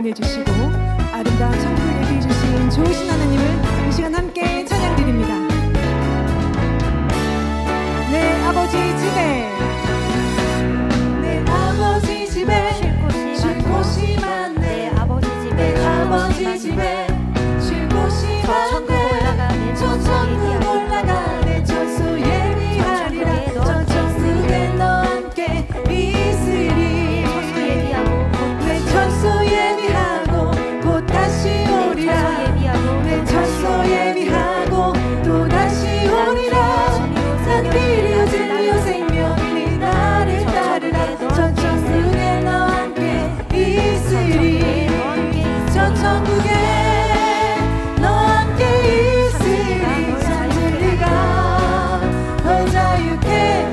보내주시고 아름다운 천국을 얘기해 주신 좋으신 하나님을 이 시간 함께 찬양드립니다. 내 아버지 집에, 내 아버지 집에 쉴 곳이 많네. 내 아버지 집에 쉴 곳이 많네. 저 천국 올라가네. 저수 예비하리라. 저 천국에 너와 함께 있으리. 내 천수 예비하고 곧 다시 오리라. 내 천수 예비하고 또 다시 오리라. 산 길이요 진리요 생명이니 나를 따르라. 저 천국에 너와 함께 있으리. 저 천국에 너와 함께 있으리. 잔진리가 널 자유케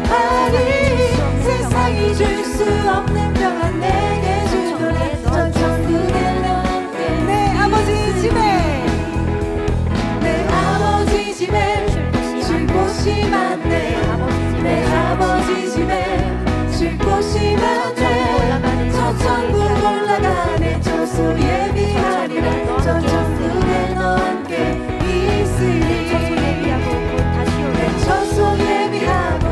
하리. 세상이 줄 수 없는 평안 내게 주노라. 저 천국에 너와 함께 내 아버지 집에, 내 아버지 집에 쉴 곳이 많네. 내 아버지 집에 쉴 곳이 많네. 저 천국 올라가네. 저수 예비하리라. 저 천국에 너와 함께 있으리. 내 저수 예비하고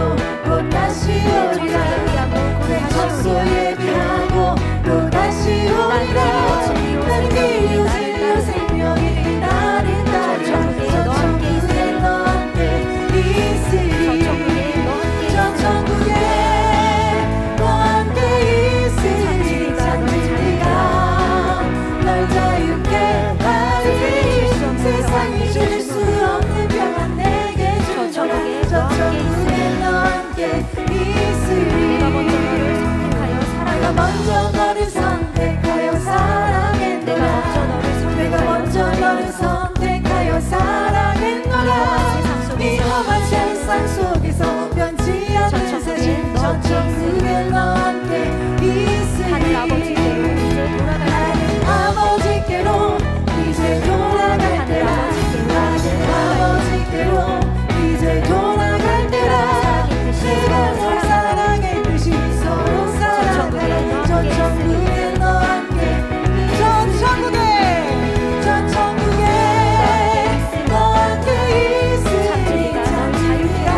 곧 다시 오리라. 내 저수 예비하고 또 다시 오리라. 나는 길이요 진리요 생명이니 나를 따르라. 저 천국에 너와 함께 있으리. 저 천국에 너와 함께 있으리. 잔진리가 널 자유케 하리. 세상이 줄 수 없는 평안 내게 주노라. 저 천국에 너와 함께 있으리. 내가 먼저 너를 선택하여 사랑했노라. 내가 먼저 너를 선택하여 사랑했노라. 이 험한 세상 속에서 변치 않는 사실. 저 천국에 너와 함께 있으리. 나는 아버지께로 이제 돌아갈 때라. 나는 아버지께로 이제 돌아갈 때라. 내가 널 사랑했듯이 서로 사랑하라. 저 천국에 너와 함께, 저 천국에 너와 함께 있으리. 잔진리가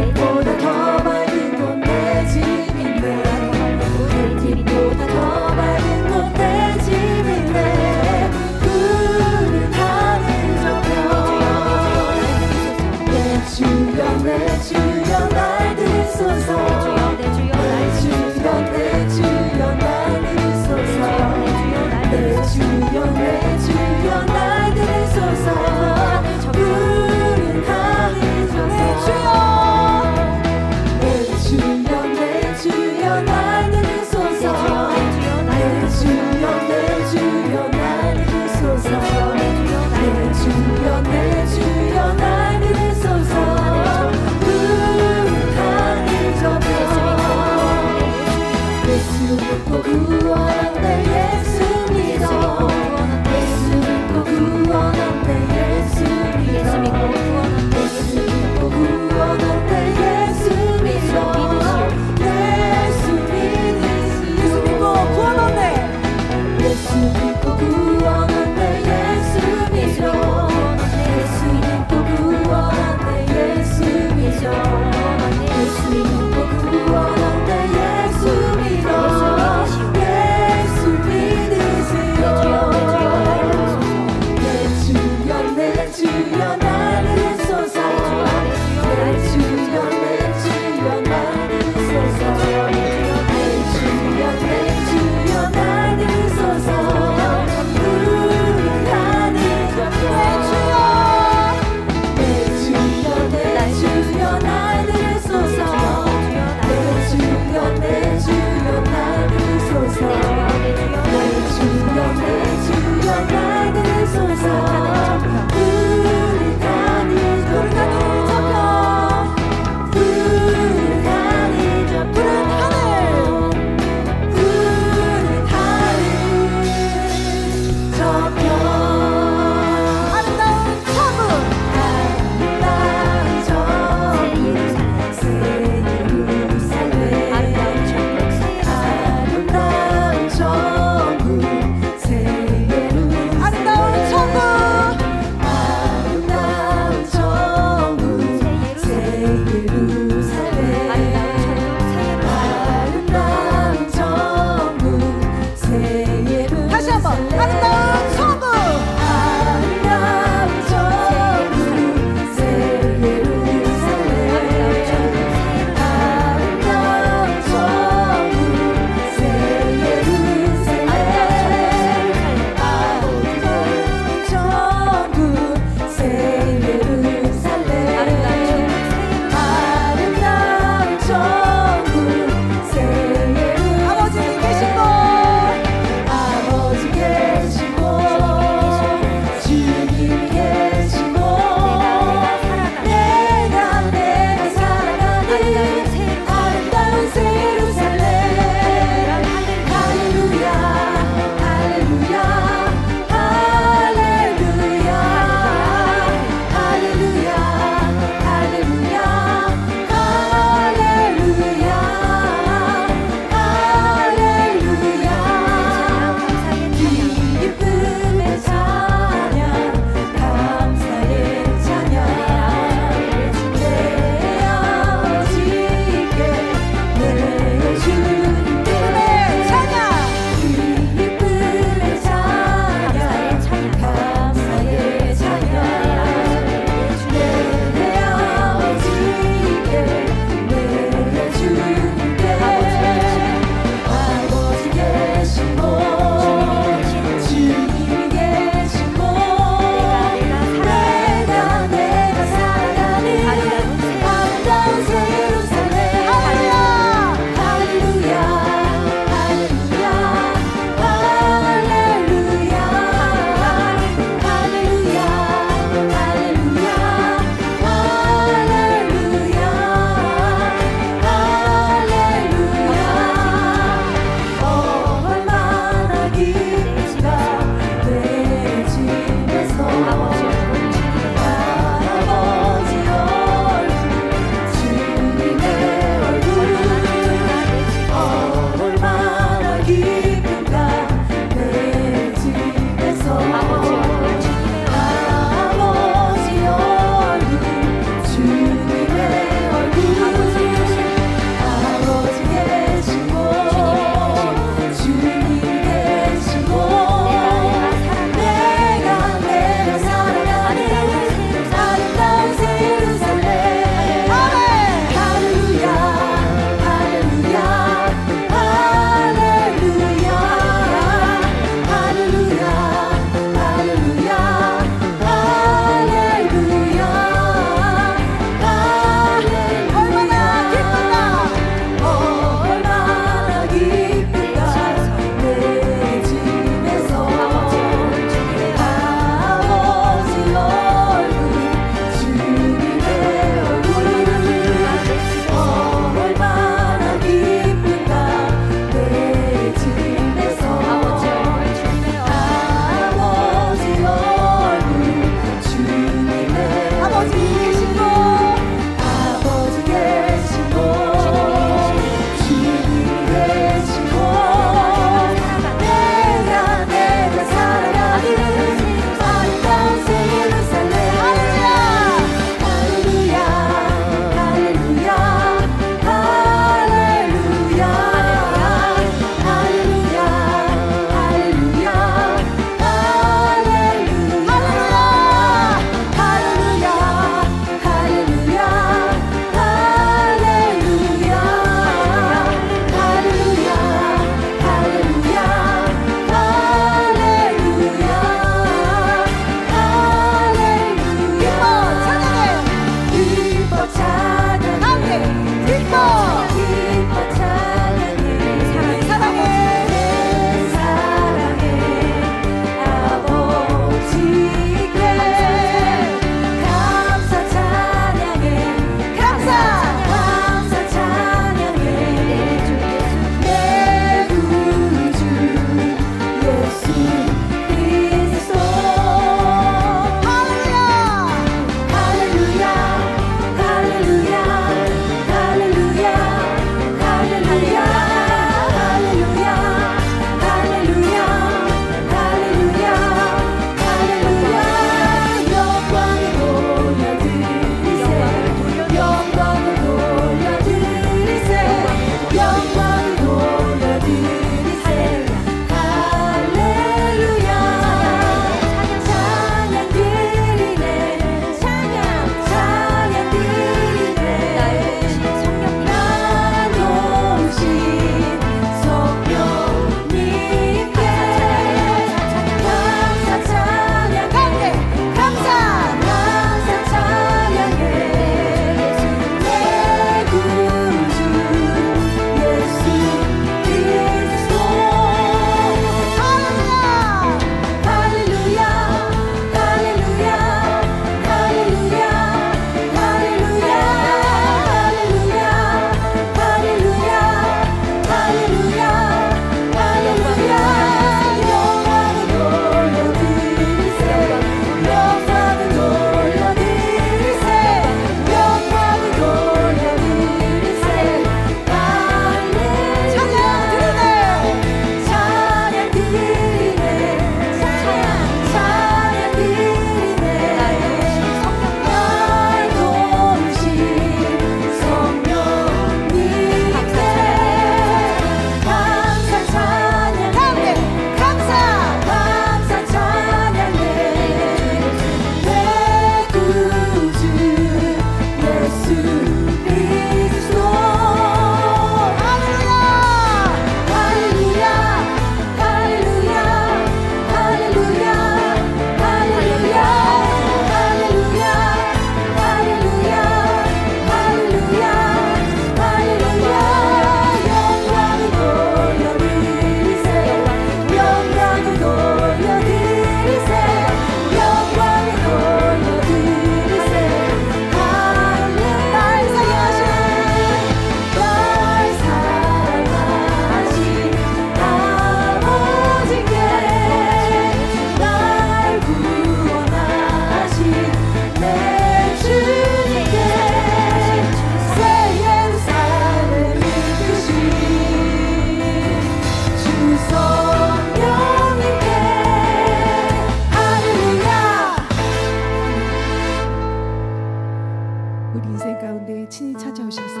우리 인생 가운데 친히 찾아오셔서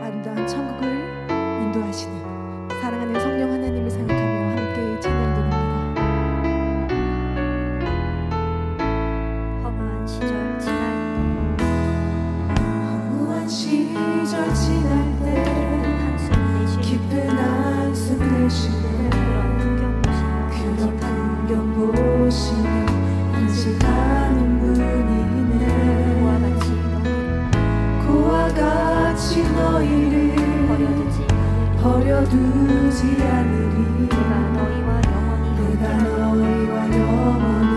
아름다운 천국을 인도하시는 사랑하는 성령 하나님을 생각하며 함께 찬양드립니다. 허무한 시절 지날 허무한 시절 지날 때 깊은 한숨 내쉬네 그런 풍경 보시며 인식하는 분이네 그와 같이 너희를 버려두지 않으리 내가 너희와 영원히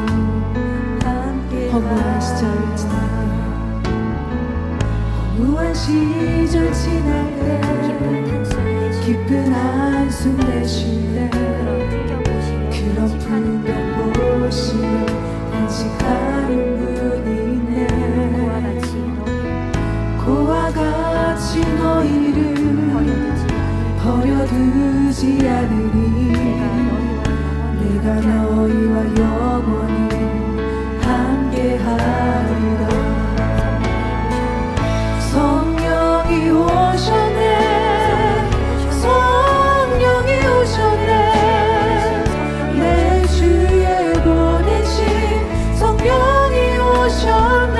함께 허무한 시절 지날 때 허무한 시절 지날 때 깊은 한숨 내쉴래 그런 풍경 보시며 인식하는 분이네 그와 같이 너희를 버려두지 않으리 내가 너희와 영원히 함께하리라. 성령이 오셨네 성령이 오셨네 내 주에 보내신 성령이 오셨네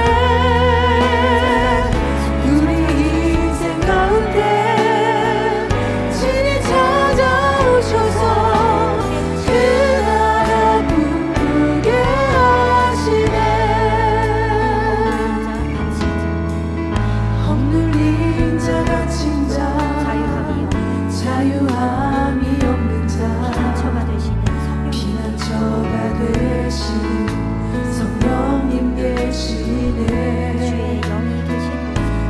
우리 인생 가운데 친히 찾아오셔서 그 나라 꿈꾸게 하시네 억눌린 자 갇힌 자 자유함이 없는 자 피난처가 되시는 성령님 계시네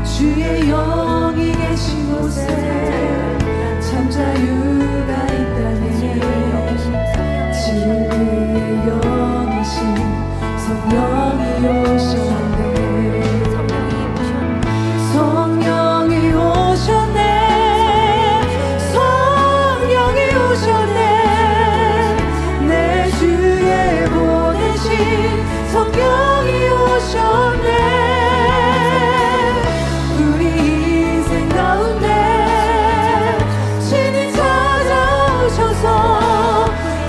주의 영이 계신 곳에 참 자유가 있다네 진리의 영이신 성령이 오셨네 성령이 오셨네 성령이 오셨네 내 주에 보내신 성령이 오셨네 우리 인생 가운데 친히 찾아오셔서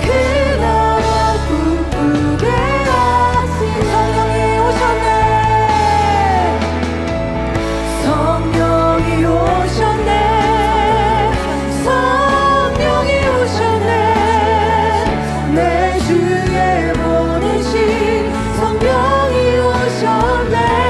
그 나라 꿈꾸게 하신 성령이 오셨네 성령이 오셨네 성령이 오셨네 내 주에 보내신 성령이 오셨네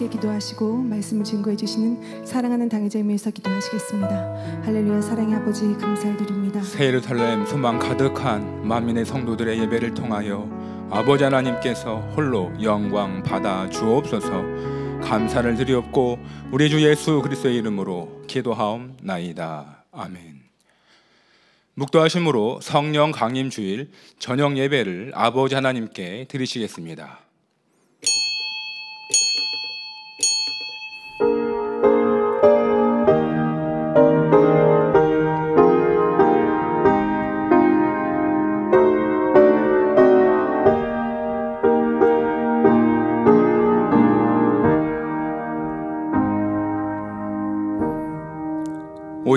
함께 기도하시고 말씀을 증거해 주시는 사랑하는 당회자님 위해서 기도하시겠습니다. 할렐루야. 사랑의 아버지 감사드립니다. 새 예루살렘 소망 가득한 만민의 성도들의 예배를 통하여 아버지 하나님께서 홀로 영광 받아 주옵소서. 감사를 드리옵고 우리 주 예수 그리스도의 이름으로 기도하옵나이다. 아멘. 묵도하심으로 성령 강림 주일 저녁 예배를 아버지 하나님께 드리시겠습니다.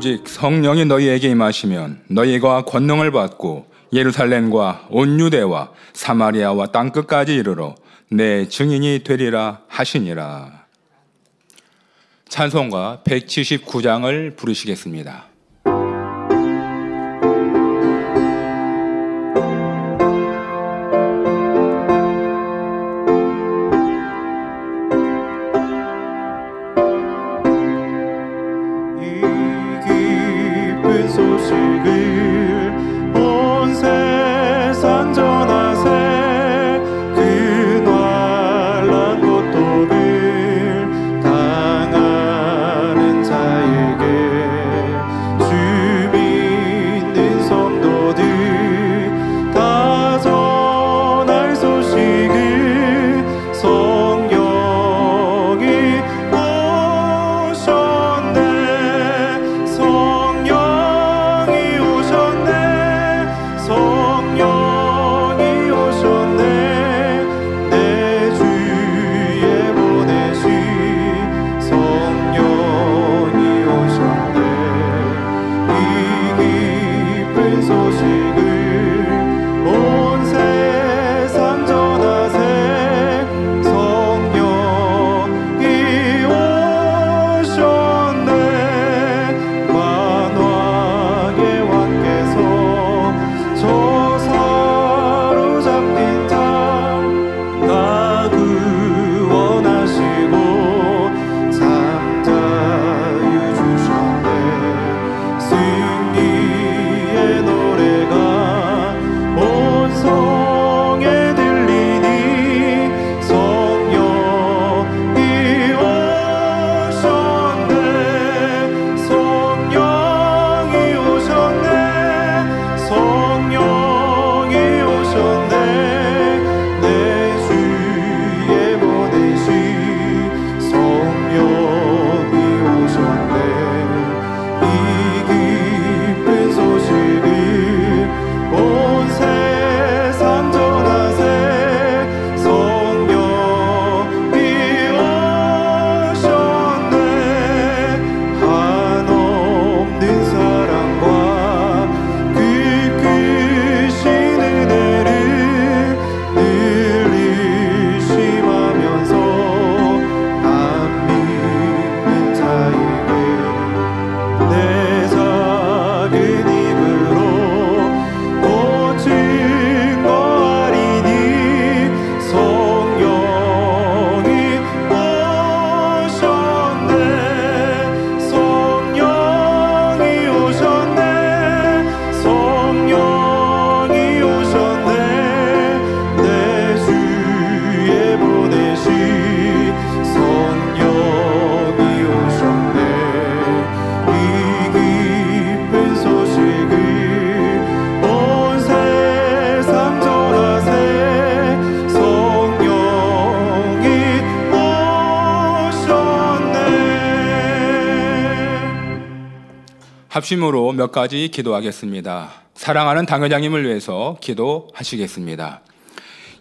오직 성령이 너희에게 임하시면 너희가 권능을 받고 예루살렘과 온 유대와 사마리아와 땅끝까지 이르러 내 증인이 되리라 하시니라. 찬송가 179장을 부르시겠습니다. 합심으로 몇 가지 기도하겠습니다. 사랑하는 당회장님을 위해서 기도하시겠습니다.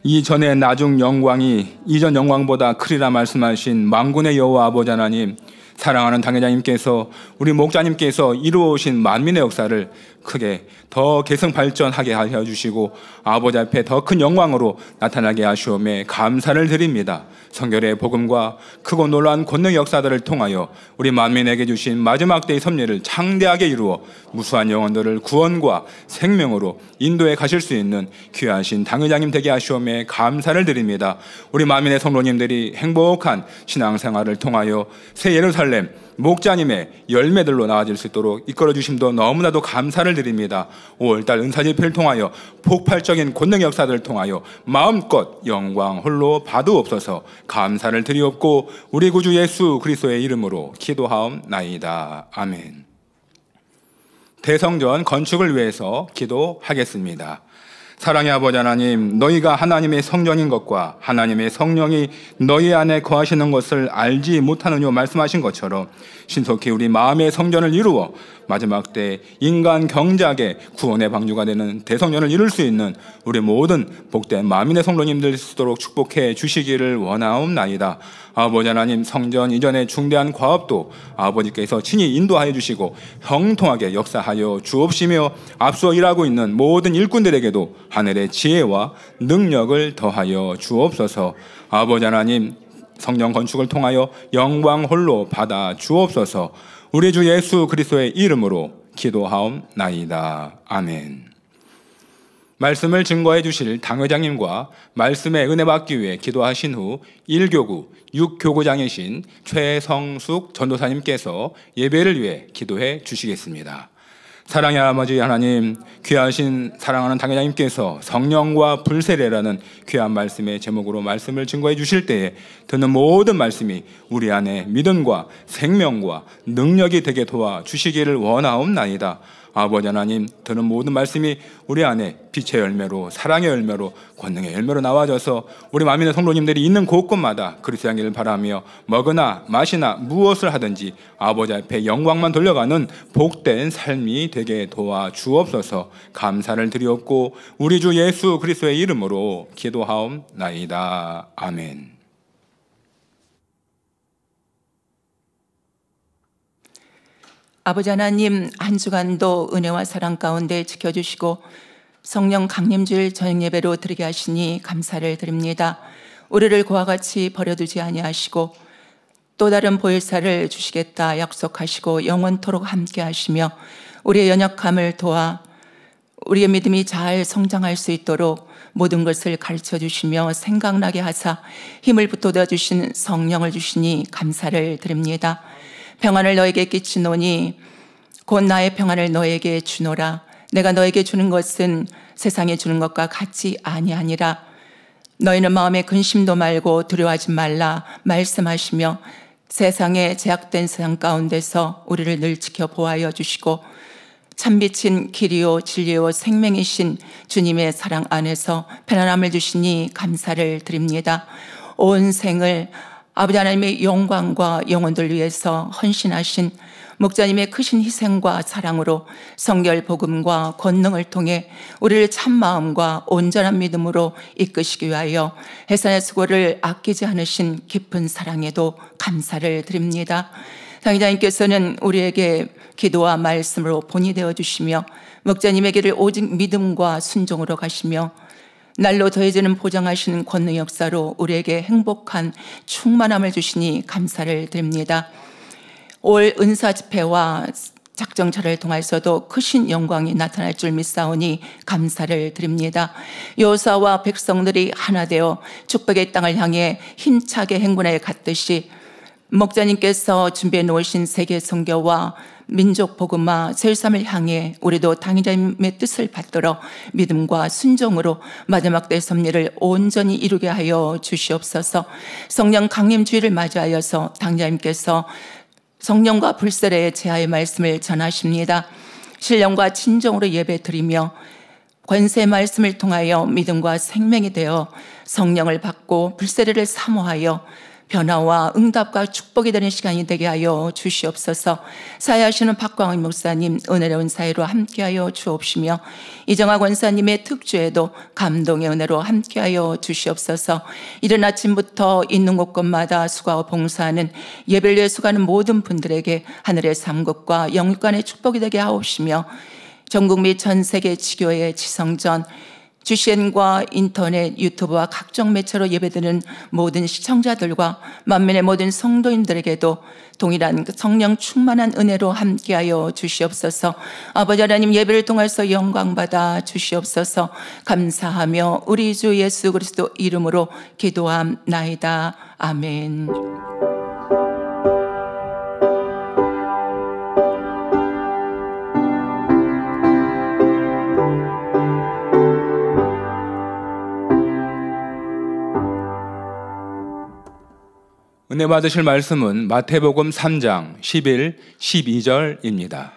이전의 나중 영광이 이전 영광보다 크리라 말씀하신 만군의 여호와 아버지 하나님, 사랑하는 당회장님께서 우리 목자님께서 이루어오신 만민의 역사를 크게 더 계승 발전하게 하여 주시고 아버지 앞에 더 큰 영광으로 나타나게 하시오매 감사를 드립니다. 성결의 복음과 크고 놀라운 권능의 역사들을 통하여 우리 만민에게 주신 마지막 때의 섭리를 창대하게 이루어 무수한 영혼들을 구원과 생명으로 인도해 가실 수 있는 귀하신 당회장님 되게 하시오매 감사를 드립니다. 우리 만민의 성도님들이 행복한 신앙생활을 통하여 새 예루살렘 목자님의 열매들로 나아질 수 있도록 이끌어 주심도 너무나도 감사를 드립니다. 5월달 은사집회를 통하여 폭발적인 권능의 역사들을 통하여 마음껏 영광 홀로 받으옵소서 감사를 드리옵고 우리 구주 예수 그리스도의 이름으로 기도하옵나이다. 아멘. 대성전 건축을 위해서 기도하겠습니다. 사랑의 아버지 하나님, 너희가 하나님의 성전인 것과 하나님의 성령이 너희 안에 거하시는 것을 알지 못하느뇨 말씀하신 것처럼 신속히 우리 마음의 성전을 이루어 마지막 때 인간 경작의 구원의 방주가 되는 대성전을 이룰 수 있는 우리 모든 복된 만민의 성도님들 있도록 축복해 주시기를 원하옵나이다. 아버지 하나님, 성전 이전의 중대한 과업도 아버지께서 친히 인도하여 주시고 형통하게 역사하여 주옵시며 앞서 일하고 있는 모든 일꾼들에게도 하늘의 지혜와 능력을 더하여 주옵소서. 아버지 하나님, 성령 건축을 통하여 영광 홀로 받아 주옵소서. 우리 주 예수 그리스도의 이름으로 기도하옵나이다. 아멘. 말씀을 증거해 주실 당회장님과 말씀의 은혜 받기 위해 기도하신 후 1교구 6교구장이신 최성숙 전도사님께서 예배를 위해 기도해 주시겠습니다. 사랑의 아버지 하나님, 귀하신 사랑하는 당회장님께서 성령과 불세례라는 귀한 말씀의 제목으로 말씀을 증거해 주실 때에 듣는 모든 말씀이 우리 안에 믿음과 생명과 능력이 되게 도와주시기를 원하옵나이다. 아버지 하나님, 듣는 모든 말씀이 우리 안에 빛의 열매로, 사랑의 열매로, 권능의 열매로 나와져서 우리 만민의 성도님들이 있는 곳곳마다 그리스도의 향기를 바라며 먹으나 마시나 무엇을 하든지 아버지 앞에 영광만 돌려가는 복된 삶이 되게 도와주옵소서. 감사를 드리옵고 우리 주 예수 그리스도의 이름으로 기도하옵나이다. 아멘. 아버지 하나님, 한 주간도 은혜와 사랑 가운데 지켜주시고 성령 강림주일 저녁 예배로 드리게 하시니 감사를 드립니다. 우리를 그와 같이 버려두지 아니하시고 또 다른 보혜사를 주시겠다 약속하시고 영원토록 함께 하시며 우리의 연약함을 도와 우리의 믿음이 잘 성장할 수 있도록 모든 것을 가르쳐 주시며 생각나게 하사 힘을 북돋아 주신 성령을 주시니 감사를 드립니다. 평안을 너에게 끼치노니 곧 나의 평안을 너에게 주노라. 내가 너에게 주는 것은 세상에 주는 것과 같이 아니하니라. 너희는 마음에 근심도 말고 두려워하지 말라 말씀하시며 세상에 제약된 세상 가운데서 우리를 늘 지켜보아여 주시고 참빛인 길이요 진리요 생명이신 주님의 사랑 안에서 편안함을 주시니 감사를 드립니다. 온 생을 아버지 하나님의 영광과 영혼들 위해서 헌신하신 목자님의 크신 희생과 사랑으로 성결 복음과 권능을 통해 우리를 참마음과 온전한 믿음으로 이끄시기 위하여 해산의 수고를 아끼지 않으신 깊은 사랑에도 감사를 드립니다. 당회장님께서는 우리에게 기도와 말씀으로 본이 되어주시며 목자님의 길을 오직 믿음과 순종으로 가시며 날로 더해지는 보장하시는 권능 역사로 우리에게 행복한 충만함을 주시니 감사를 드립니다. 올 은사 집회와 작정차를 통해서도 크신 영광이 나타날 줄 믿사오니 감사를 드립니다. 여호수아와 백성들이 하나 되어 축복의 땅을 향해 힘차게 행군해 갔듯이 목자님께서 준비해 놓으신 세계 선교와 민족 복음화 제3을 향해 우리도 당회장님의 뜻을 받들어 믿음과 순종으로 마지막 때 섭리를 온전히 이루게 하여 주시옵소서. 성령 강림주의를 맞이하여서 당회장님께서 성령과 불세례의 제하의 말씀을 전하십니다. 신령과 진정으로 예배드리며 권세 말씀을 통하여 믿음과 생명이 되어 성령을 받고 불세례를 사모하여 변화와 응답과 축복이 되는 시간이 되게 하여 주시옵소서. 사회하시는 박광희 목사님 은혜로운 사회로 함께하여 주옵시며 이정학 원사님의 특주에도 감동의 은혜로 함께하여 주시옵소서. 이른 아침부터 있는 곳곳마다 수고하고 봉사하는 예배를 위해 수고하는 모든 분들에게 하늘의 삼국과 영육간의 축복이 되게 하옵시며 전국 및 전 세계 지교회 지성전 GCN과 인터넷, 유튜브와 각종 매체로 예배드리는 모든 시청자들과 만민의 모든 성도님들에게도 동일한 성령 충만한 은혜로 함께하여 주시옵소서. 아버지 하나님 예배를 통해서 영광받아 주시옵소서. 감사하며 우리 주 예수 그리스도 이름으로 기도함나이다. 아멘. 은혜 받으실 말씀은 마태복음 3장 11, 12절입니다.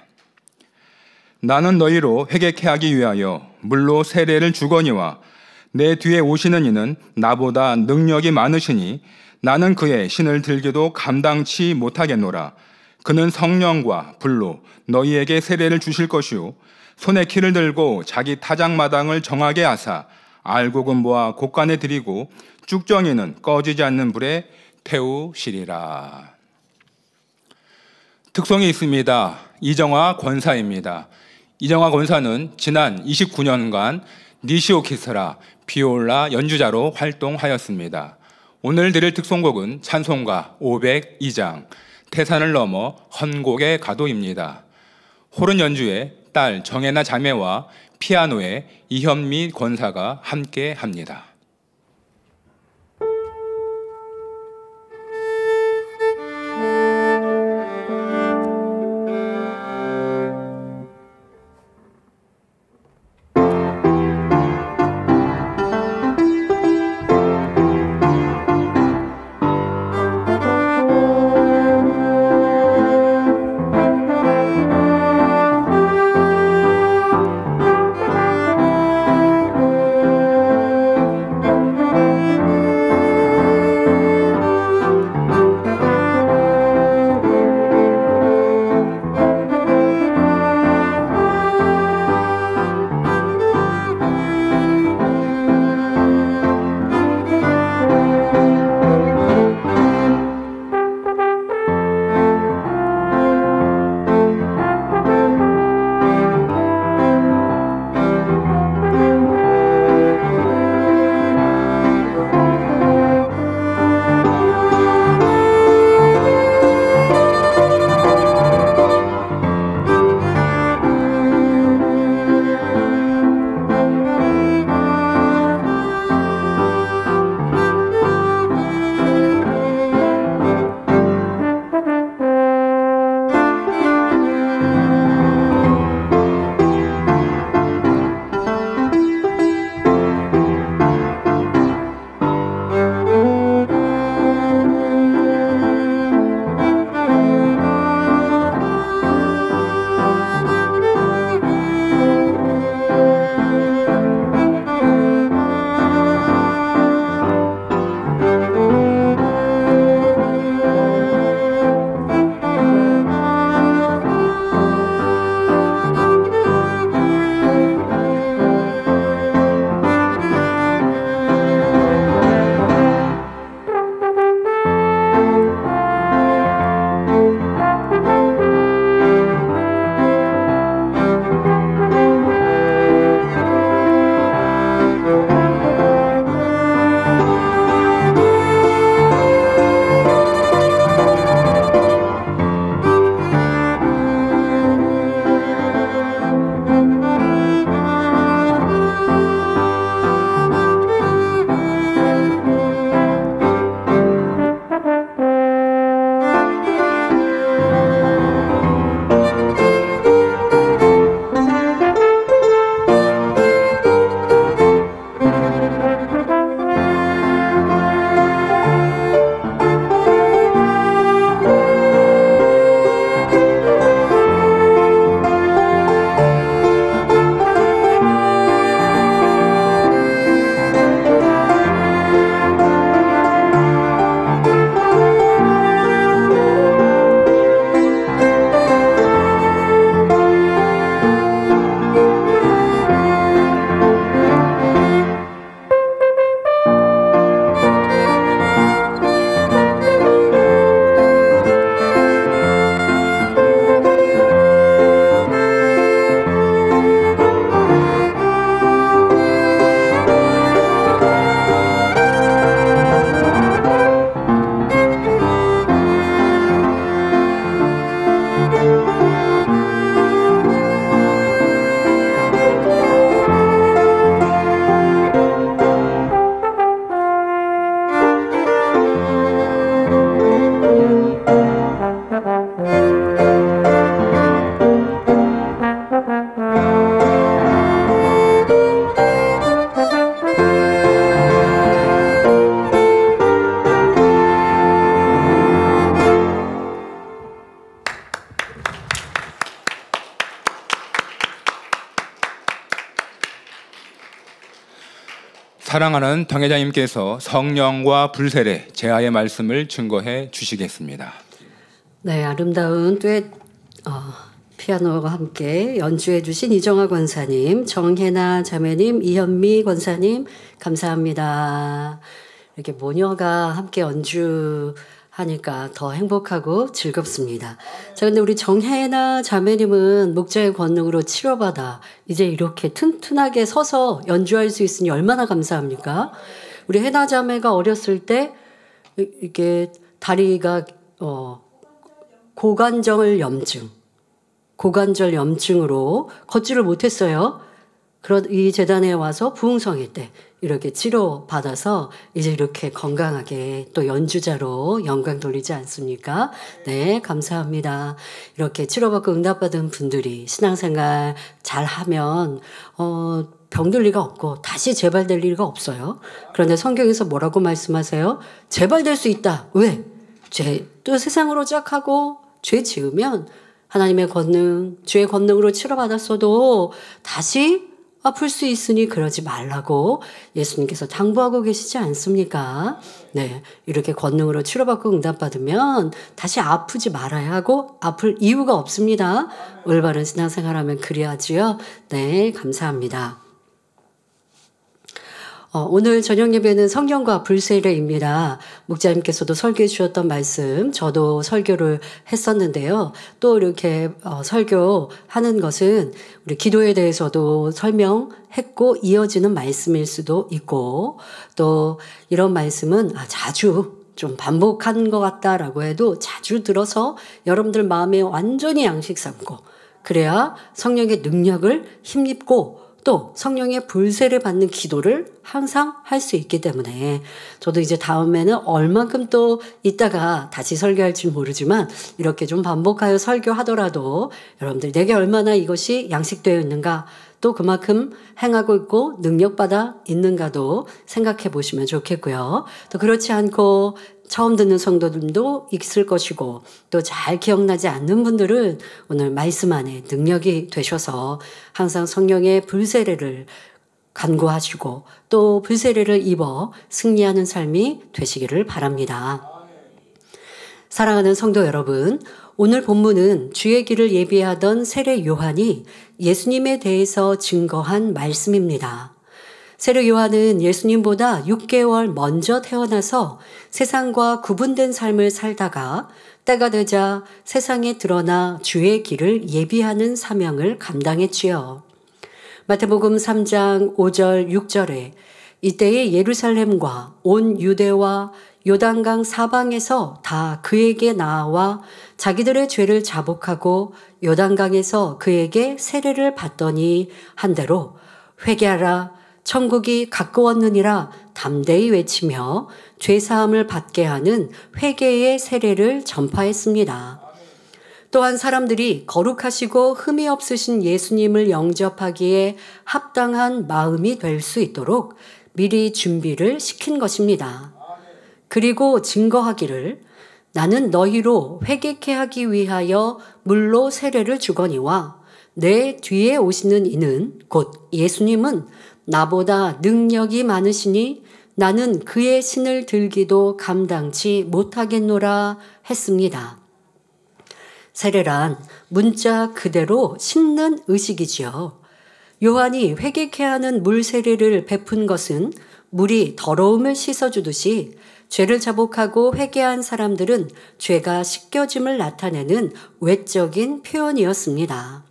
나는 너희로 회개케 하기 위하여 물로 세례를 주거니와 내 뒤에 오시는 이는 나보다 능력이 많으시니 나는 그의 신을 들기도 감당치 못하겠노라. 그는 성령과 불로 너희에게 세례를 주실 것이요 손에 키를 들고 자기 타작마당을 정하게 하사 알곡은보와 곳간에 들이고 쭉정이는 꺼지지 않는 불에 태우시리라. 특성이 있습니다. 이정화 권사입니다. 이정화 권사는 지난 29년간 니시오케스트라 비올라 연주자로 활동하였습니다. 오늘 드릴 특송곡은 찬송가 502장 태산을 넘어 헌곡의 가도입니다. 호른 연주에 딸 정혜나 자매와 피아노에 이현미 권사가 함께 합니다. 사랑하는 당회장님께서 성령과 불세례 제하의 말씀을 증거해 주시겠습니다. 네, 아름다운 듀엣 피아노와 함께 연주해 주신 이정아 권사님, 정혜나 자매님, 이현미 권사님 감사합니다. 이렇게 모녀가 함께 연주하니까 더 행복하고 즐겁습니다. 자, 근데 우리 정혜나 자매님은 목자의 권능으로 치료받아 이제 이렇게 튼튼하게 서서 연주할 수 있으니 얼마나 감사합니까? 우리 혜나 자매가 어렸을 때 이렇게 다리가 고관절 염증으로 걷지를 못했어요. 이 재단에 와서 부흥성회 때 이렇게 치료받아서 이제 이렇게 건강하게 또 연주자로 영광 돌리지 않습니까? 네, 감사합니다. 이렇게 치료받고 응답받은 분들이 신앙생활 잘하면 병들 리가 없고 다시 재발될 리가 없어요. 그런데 성경에서 뭐라고 말씀하세요? 재발될 수 있다. 왜? 또 세상으로 짝하고 죄 지으면 하나님의 권능, 주의 권능으로 치료받았어도 다시 아플 수 있으니 그러지 말라고 예수님께서 당부하고 계시지 않습니까? 네, 이렇게 권능으로 치료받고 응답받으면 다시 아프지 말아야 하고 아플 이유가 없습니다. 올바른 신앙생활하면 그래야지요. 네, 감사합니다. 오늘 저녁 예배는 성령과 불세례입니다. 목자님께서도 설교해 주셨던 말씀, 저도 설교를 했었는데요. 또 이렇게 설교하는 것은 우리 기도에 대해서도 설명했고 이어지는 말씀일 수도 있고 또 이런 말씀은 자주 좀 반복한 것 같다라고 해도 자주 들어서 여러분들 마음에 완전히 양식 삼고 그래야 성령의 능력을 힘입고 또 성령의 불세를 받는 기도를 항상 할 수 있기 때문에 저도 이제 다음에는 얼만큼 또 이따가 다시 설교할지 모르지만 이렇게 좀 반복하여 설교하더라도 여러분들 내게 얼마나 이것이 양식되어 있는가 또 그만큼 행하고 있고 능력받아 있는가도 생각해 보시면 좋겠고요. 또 그렇지 않고 처음 듣는 성도들도 있을 것이고 또 잘 기억나지 않는 분들은 오늘 말씀 안에 능력이 되셔서 항상 성령의 불세례를 간구하시고 또 불세례를 입어 승리하는 삶이 되시기를 바랍니다. 사랑하는 성도 여러분, 오늘 본문은 주의 길을 예비하던 세례 요한이 예수님에 대해서 증거한 말씀입니다. 세례 요한은 예수님보다 6개월 먼저 태어나서 세상과 구분된 삶을 살다가 때가 되자 세상에 드러나 주의 길을 예비하는 사명을 감당했지요. 마태복음 3장 5절 6절에 이때에 예루살렘과 온 유대와 요단강 사방에서 다 그에게 나아와 자기들의 죄를 자복하고 요단강에서 그에게 세례를 받더니 한대로 회개하라 천국이 가까웠느니라 담대히 외치며 죄사함을 받게 하는 회개의 세례를 전파했습니다. 또한 사람들이 거룩하시고 흠이 없으신 예수님을 영접하기에 합당한 마음이 될 수 있도록 미리 준비를 시킨 것입니다. 그리고 증거하기를 나는 너희로 회개케 하기 위하여 물로 세례를 주거니와 내 뒤에 오시는 이는 곧 예수님은 나보다 능력이 많으시니 나는 그의 신을 들기도 감당치 못하겠노라 했습니다. 세례란 문자 그대로 씻는 의식이지요. 요한이 회개케 하는 물 세례를 베푼 것은 물이 더러움을 씻어주듯이 죄를 자복하고 회개한 사람들은 죄가 씻겨짐을 나타내는 외적인 표현이었습니다.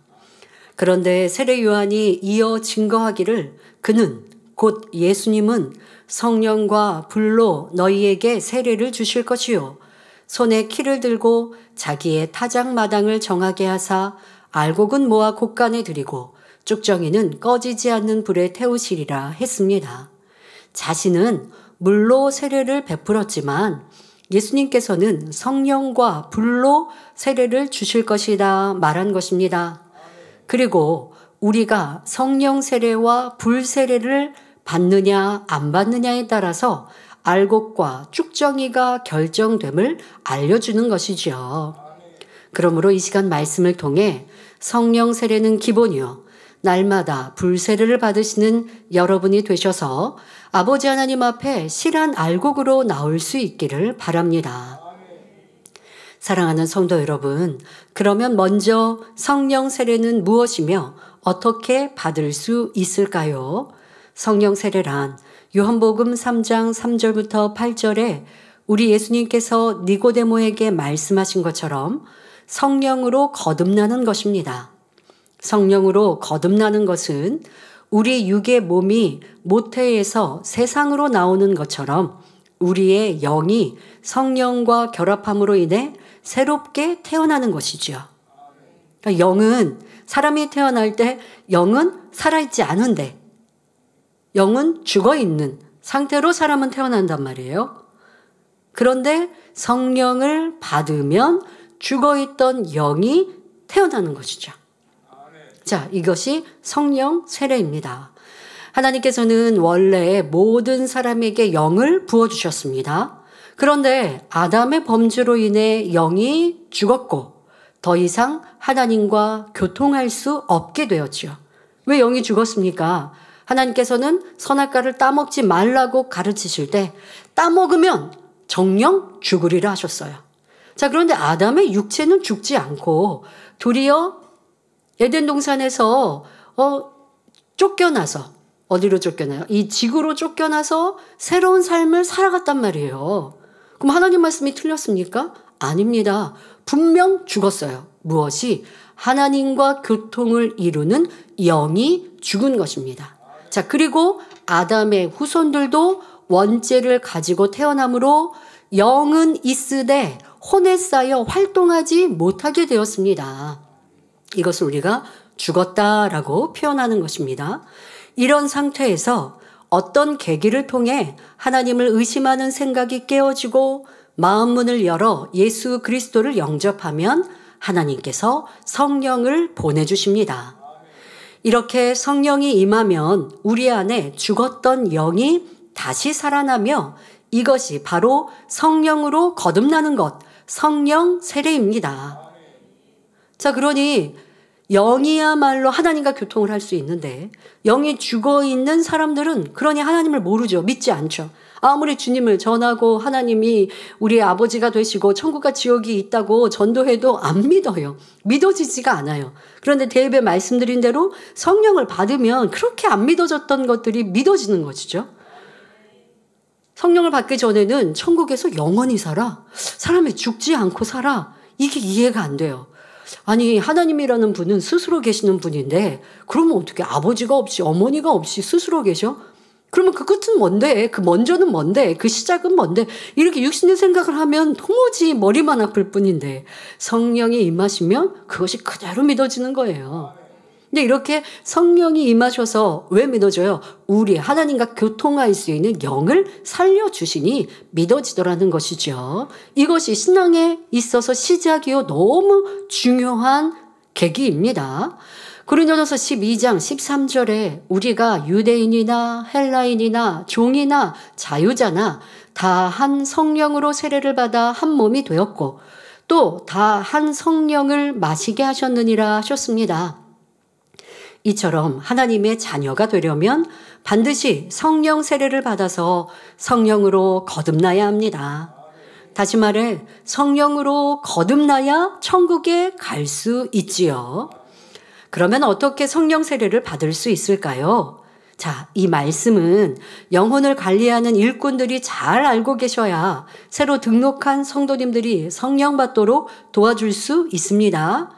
그런데 세례 요한이 이어 증거하기를 그는 곧 예수님은 성령과 불로 너희에게 세례를 주실 것이요 손에 키를 들고 자기의 타작마당을 정하게 하사 알곡은 모아 곳간에 들이고 쭉정이는 꺼지지 않는 불에 태우시리라 했습니다. 자신은 물로 세례를 베풀었지만 예수님께서는 성령과 불로 세례를 주실 것이다 말한 것입니다. 그리고 우리가 성령 세례와 불 세례를 받느냐 안 받느냐에 따라서 알곡과 쭉정이가 결정됨을 알려주는 것이지요. 그러므로 이 시간 말씀을 통해 성령 세례는 기본이요 날마다 불세례를 받으시는 여러분이 되셔서 아버지 하나님 앞에 실한 알곡으로 나올 수 있기를 바랍니다. 사랑하는 성도 여러분, 그러면 먼저 성령 세례는 무엇이며 어떻게 받을 수 있을까요? 성령 세례란 요한복음 3장 3절부터 8절에 우리 예수님께서 니고데모에게 말씀하신 것처럼 성령으로 거듭나는 것입니다. 성령으로 거듭나는 것은 우리 육의 몸이 모태에서 세상으로 나오는 것처럼 우리의 영이 성령과 결합함으로 인해 새롭게 태어나는 것이죠. 그러니까 영은, 사람이 태어날 때 영은 살아있지 않은데 영은 죽어있는 상태로 사람은 태어난단 말이에요. 그런데 성령을 받으면 죽어있던 영이 태어나는 것이죠. 자, 이것이 성령 세례입니다. 하나님께서는 원래 모든 사람에게 영을 부어주셨습니다. 그런데 아담의 범죄로 인해 영이 죽었고 더 이상 하나님과 교통할 수 없게 되었죠. 왜 영이 죽었습니까? 하나님께서는 선악과를 따먹지 말라고 가르치실 때 따먹으면 정령 죽으리라 하셨어요. 자, 그런데 아담의 육체는 죽지 않고 도리어 에덴 동산에서 쫓겨나서, 어디로 쫓겨나요? 이 지구로 쫓겨나서 새로운 삶을 살아갔단 말이에요. 그럼 하나님 말씀이 틀렸습니까? 아닙니다. 분명 죽었어요. 무엇이? 하나님과 교통을 이루는 영이 죽은 것입니다. 자, 그리고 아담의 후손들도 원죄를 가지고 태어나므로 영은 있으되 혼에 쌓여 활동하지 못하게 되었습니다. 이것을 우리가 죽었다라고 표현하는 것입니다. 이런 상태에서 어떤 계기를 통해 하나님을 의심하는 생각이 깨어지고 마음문을 열어 예수 그리스도를 영접하면 하나님께서 성령을 보내주십니다. 이렇게 성령이 임하면 우리 안에 죽었던 영이 다시 살아나며 이것이 바로 성령으로 거듭나는 것, 성령 세례입니다. 자, 그러니 영이야말로 하나님과 교통을 할 수 있는데 영이 죽어있는 사람들은 그러니 하나님을 모르죠. 믿지 않죠. 아무리 주님을 전하고 하나님이 우리의 아버지가 되시고 천국과 지옥이 있다고 전도해도 안 믿어요. 믿어지지가 않아요. 그런데 대입에 말씀드린 대로 성령을 받으면 그렇게 안 믿어졌던 것들이 믿어지는 것이죠. 성령을 받기 전에는 천국에서 영원히 살아. 사람이 죽지 않고 살아. 이게 이해가 안 돼요. 아니, 하나님이라는 분은 스스로 계시는 분인데 그러면 어떻게 아버지가 없이 어머니가 없이 스스로 계셔? 그러면 그 끝은 뭔데? 그 먼저는 뭔데? 그 시작은 뭔데? 이렇게 육신의 생각을 하면 도무지 머리만 아플 뿐인데 성령이 임하시면 그것이 그대로 믿어지는 거예요. 근데 이렇게 성령이 임하셔서 왜 믿어져요? 우리 하나님과 교통할 수 있는 영을 살려주시니 믿어지더라는 것이죠. 이것이 신앙에 있어서 시작이요 너무 중요한 계기입니다. 고린도전서 12장 13절에 우리가 유대인이나 헬라인이나 종이나 자유자나 다 한 성령으로 세례를 받아 한 몸이 되었고 또 다 한 성령을 마시게 하셨느니라 하셨습니다. 이처럼 하나님의 자녀가 되려면 반드시 성령 세례를 받아서 성령으로 거듭나야 합니다. 다시 말해 성령으로 거듭나야 천국에 갈 수 있지요. 그러면 어떻게 성령 세례를 받을 수 있을까요? 자, 이 말씀은 영혼을 관리하는 일꾼들이 잘 알고 계셔야 새로 등록한 성도님들이 성령 받도록 도와줄 수 있습니다.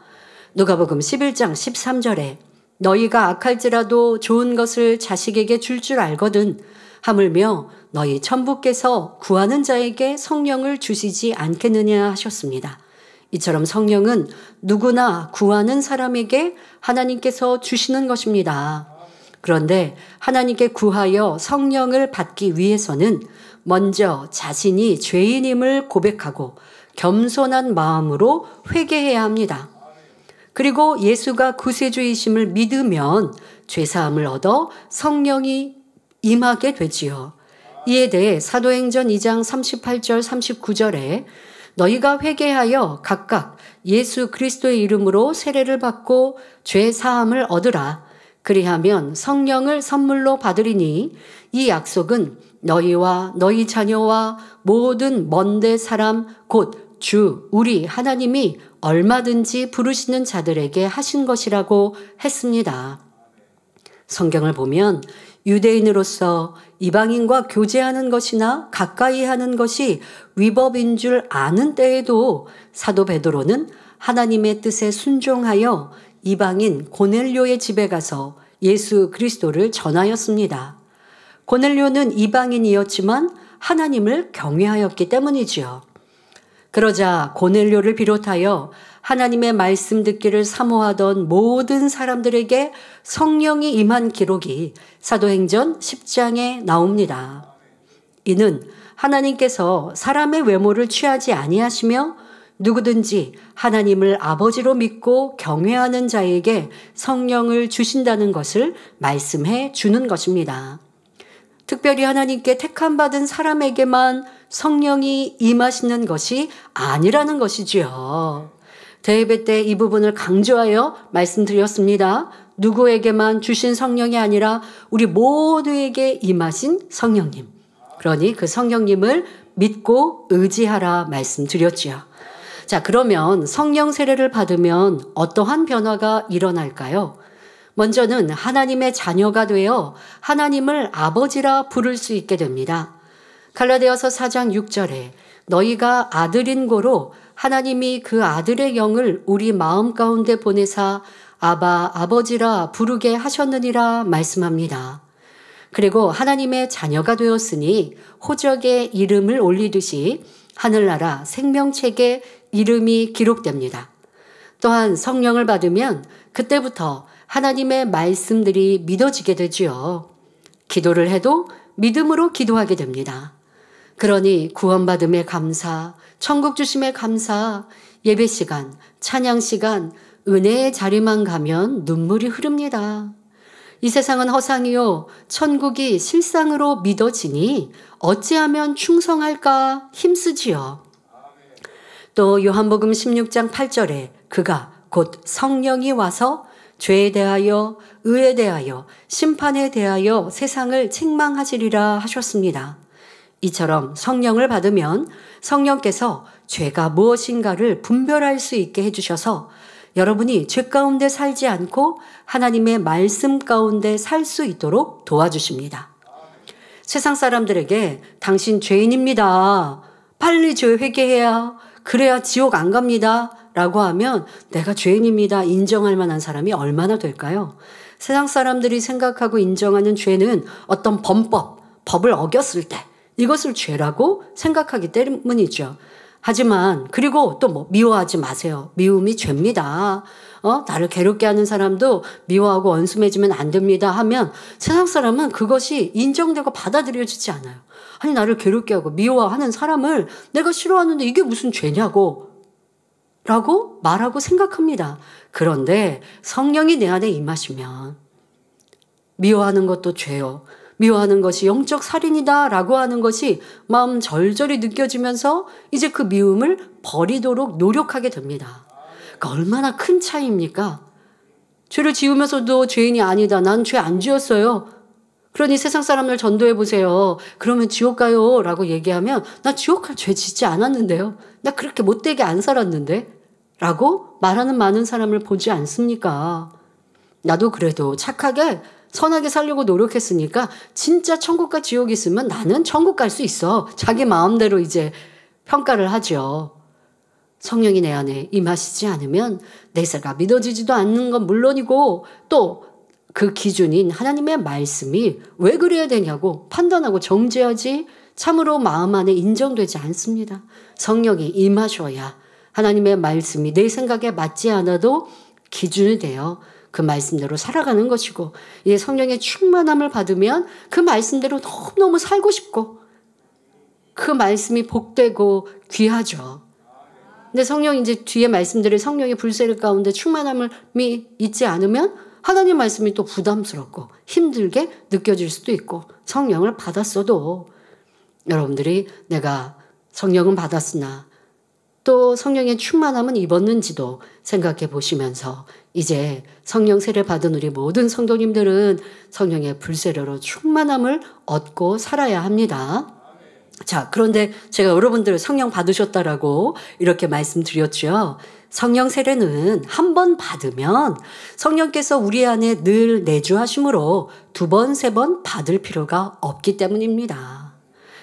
누가복음 11장 13절에 너희가 악할지라도 좋은 것을 자식에게 줄 줄 알거든 하물며 너희 천부께서 구하는 자에게 성령을 주시지 않겠느냐 하셨습니다. 이처럼 성령은 누구나 구하는 사람에게 하나님께서 주시는 것입니다. 그런데 하나님께 구하여 성령을 받기 위해서는 먼저 자신이 죄인임을 고백하고 겸손한 마음으로 회개해야 합니다. 그리고 예수가 구세주이심을 믿으면 죄사함을 얻어 성령이 임하게 되지요. 이에 대해 사도행전 2장 38절 39절에 너희가 회개하여 각각 예수 그리스도의 이름으로 세례를 받고 죄사함을 얻으라. 그리하면 성령을 선물로 받으리니 이 약속은 너희와 너희 자녀와 모든 먼데 사람 곧 주 우리 하나님이 얼마든지 부르시는 자들에게 하신 것이라고 했습니다. 성경을 보면 유대인으로서 이방인과 교제하는 것이나 가까이 하는 것이 위법인 줄 아는 때에도 사도 베드로는 하나님의 뜻에 순종하여 이방인 고넬료의 집에 가서 예수 그리스도를 전하였습니다. 고넬료는 이방인이었지만 하나님을 경외하였기 때문이지요. 그러자 고넬료를 비롯하여 하나님의 말씀 듣기를 사모하던 모든 사람들에게 성령이 임한 기록이 사도행전 10장에 나옵니다. 이는 하나님께서 사람의 외모를 취하지 아니하시며 누구든지 하나님을 아버지로 믿고 경외하는 자에게 성령을 주신다는 것을 말씀해 주는 것입니다. 특별히 하나님께 택함받은 사람에게만 성령이 임하시는 것이 아니라는 것이지요. 대예배 때 이 부분을 강조하여 말씀드렸습니다. 누구에게만 주신 성령이 아니라 우리 모두에게 임하신 성령님. 그러니 그 성령님을 믿고 의지하라 말씀드렸지요. 자, 그러면 성령 세례를 받으면 어떠한 변화가 일어날까요? 먼저는 하나님의 자녀가 되어 하나님을 아버지라 부를 수 있게 됩니다. 갈라디아서 4장 6절에 너희가 아들인 고로 하나님이 그 아들의 영을 우리 마음 가운데 보내사 아바 아버지라 부르게 하셨느니라 말씀합니다. 그리고 하나님의 자녀가 되었으니 호적에 이름을 올리듯이 하늘나라 생명책에 이름이 기록됩니다. 또한 성령을 받으면 그때부터 하나님의 말씀들이 믿어지게 되지요. 기도를 해도 믿음으로 기도하게 됩니다. 그러니 구원받음에 감사, 천국 주심에 감사, 예배 시간, 찬양 시간, 은혜의 자리만 가면 눈물이 흐릅니다. 이 세상은 허상이요 천국이 실상으로 믿어지니 어찌하면 충성할까 힘쓰지요. 또 요한복음 16장 8절에 그가 곧 성령이 와서 죄에 대하여 의에 대하여 심판에 대하여 세상을 책망하시리라 하셨습니다. 이처럼 성령을 받으면 성령께서 죄가 무엇인가를 분별할 수 있게 해주셔서 여러분이 죄 가운데 살지 않고 하나님의 말씀 가운데 살 수 있도록 도와주십니다. 세상 사람들에게 당신 죄인입니다. 빨리 죄 회개해야 그래야 지옥 안 갑니다. 라고 하면 내가 죄인입니다. 인정할 만한 사람이 얼마나 될까요? 세상 사람들이 생각하고 인정하는 죄는 어떤 법을 어겼을 때 이것을 죄라고 생각하기 때문이죠. 하지만 그리고 또 미워하지 마세요. 미움이 죄입니다. 나를 괴롭게 하는 사람도 미워하고 원수 맺으면 안 됩니다 하면 세상 사람은 그것이 인정되고 받아들여지지 않아요. 아니 나를 괴롭게 하고 미워하는 사람을 내가 싫어하는데 이게 무슨 죄냐고 라고 말하고 생각합니다. 그런데 성령이 내 안에 임하시면 미워하는 것도 죄요. 미워하는 것이 영적 살인이다 라고 하는 것이 마음 절절히 느껴지면서 이제 그 미움을 버리도록 노력하게 됩니다. 그러니까 얼마나 큰 차이입니까? 죄를 지으면서도 죄인이 아니다. 난 죄 안 지었어요. 그러니 세상 사람들 전도해 보세요. 그러면 지옥 가요 라고 얘기하면 나 지옥 갈 죄 짓지 않았는데요. 나 그렇게 못되게 안 살았는데 라고 말하는 많은 사람을 보지 않습니까? 나도 그래도 착하게 선하게 살려고 노력했으니까 진짜 천국과 지옥이 있으면 나는 천국 갈 수 있어. 자기 마음대로 이제 평가를 하죠. 성령이 내 안에 임하시지 않으면 내세가 믿어지지도 않는 건 물론이고 또 그 기준인 하나님의 말씀이 왜 그래야 되냐고 판단하고 정죄하지 참으로 마음 안에 인정되지 않습니다. 성령이 임하셔야 하나님의 말씀이 내 생각에 맞지 않아도 기준이 되어 그 말씀대로 살아가는 것이고 이 성령의 충만함을 받으면 그 말씀대로 너무너무 살고 싶고 그 말씀이 복되고 귀하죠. 근데 성령 이제 뒤에 말씀들이 성령의 불세례 가운데 충만함이 있지 않으면 하나님 말씀이 또 부담스럽고 힘들게 느껴질 수도 있고 성령을 받았어도 여러분들이 내가 성령은 받았으나 또 성령의 충만함은 입었는지도 생각해 보시면서 이제 성령 세례 받은 우리 모든 성도님들은 성령의 불세례로 충만함을 얻고 살아야 합니다. 자, 그런데 제가 여러분들 성령 받으셨다라고 이렇게 말씀드렸죠. 성령 세례는 한 번 받으면 성령께서 우리 안에 늘 내주하심으로 2번, 3번 받을 필요가 없기 때문입니다.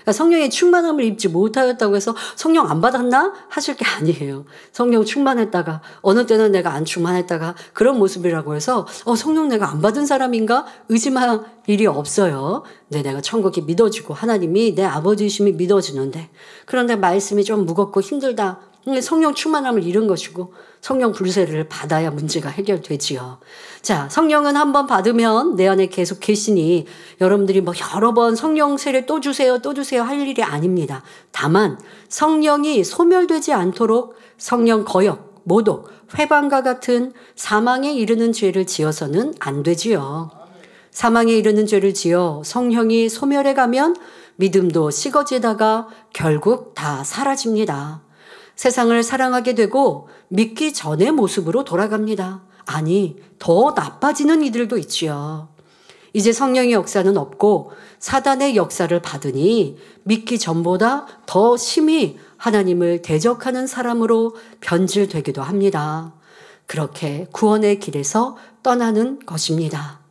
그러니까 성령의 충만함을 입지 못하였다고 해서 성령 안 받았나? 하실 게 아니에요. 성령 충만했다가 어느 때는 내가 안 충만했다가 그런 모습이라고 해서 성령 내가 안 받은 사람인가? 의심할 일이 없어요. 근데 내가 천국이 믿어지고 하나님이 내 아버지이심이 믿어지는데 그런데 말씀이 좀 무겁고 힘들다. 성령 충만함을 잃은 것이고 성령 불세례를 받아야 문제가 해결되지요. 자, 성령은 한 번 받으면 내 안에 계속 계시니 여러분들이 여러 번 성령 세례 또 주세요 할 일이 아닙니다. 다만 성령이 소멸되지 않도록 성령 거역, 모독, 회방과 같은 사망에 이르는 죄를 지어서는 안 되지요. 사망에 이르는 죄를 지어 성령이 소멸해 가면 믿음도 식어지다가 결국 다 사라집니다. 세상을 사랑하게 되고 믿기 전의 모습으로 돌아갑니다. 아니, 더 나빠지는 이들도 있지요. 이제 성령의 역사는 없고 사단의 역사를 받으니 믿기 전보다 더 심히 하나님을 대적하는 사람으로 변질되기도 합니다. 그렇게 구원의 길에서 떠나는 것입니다.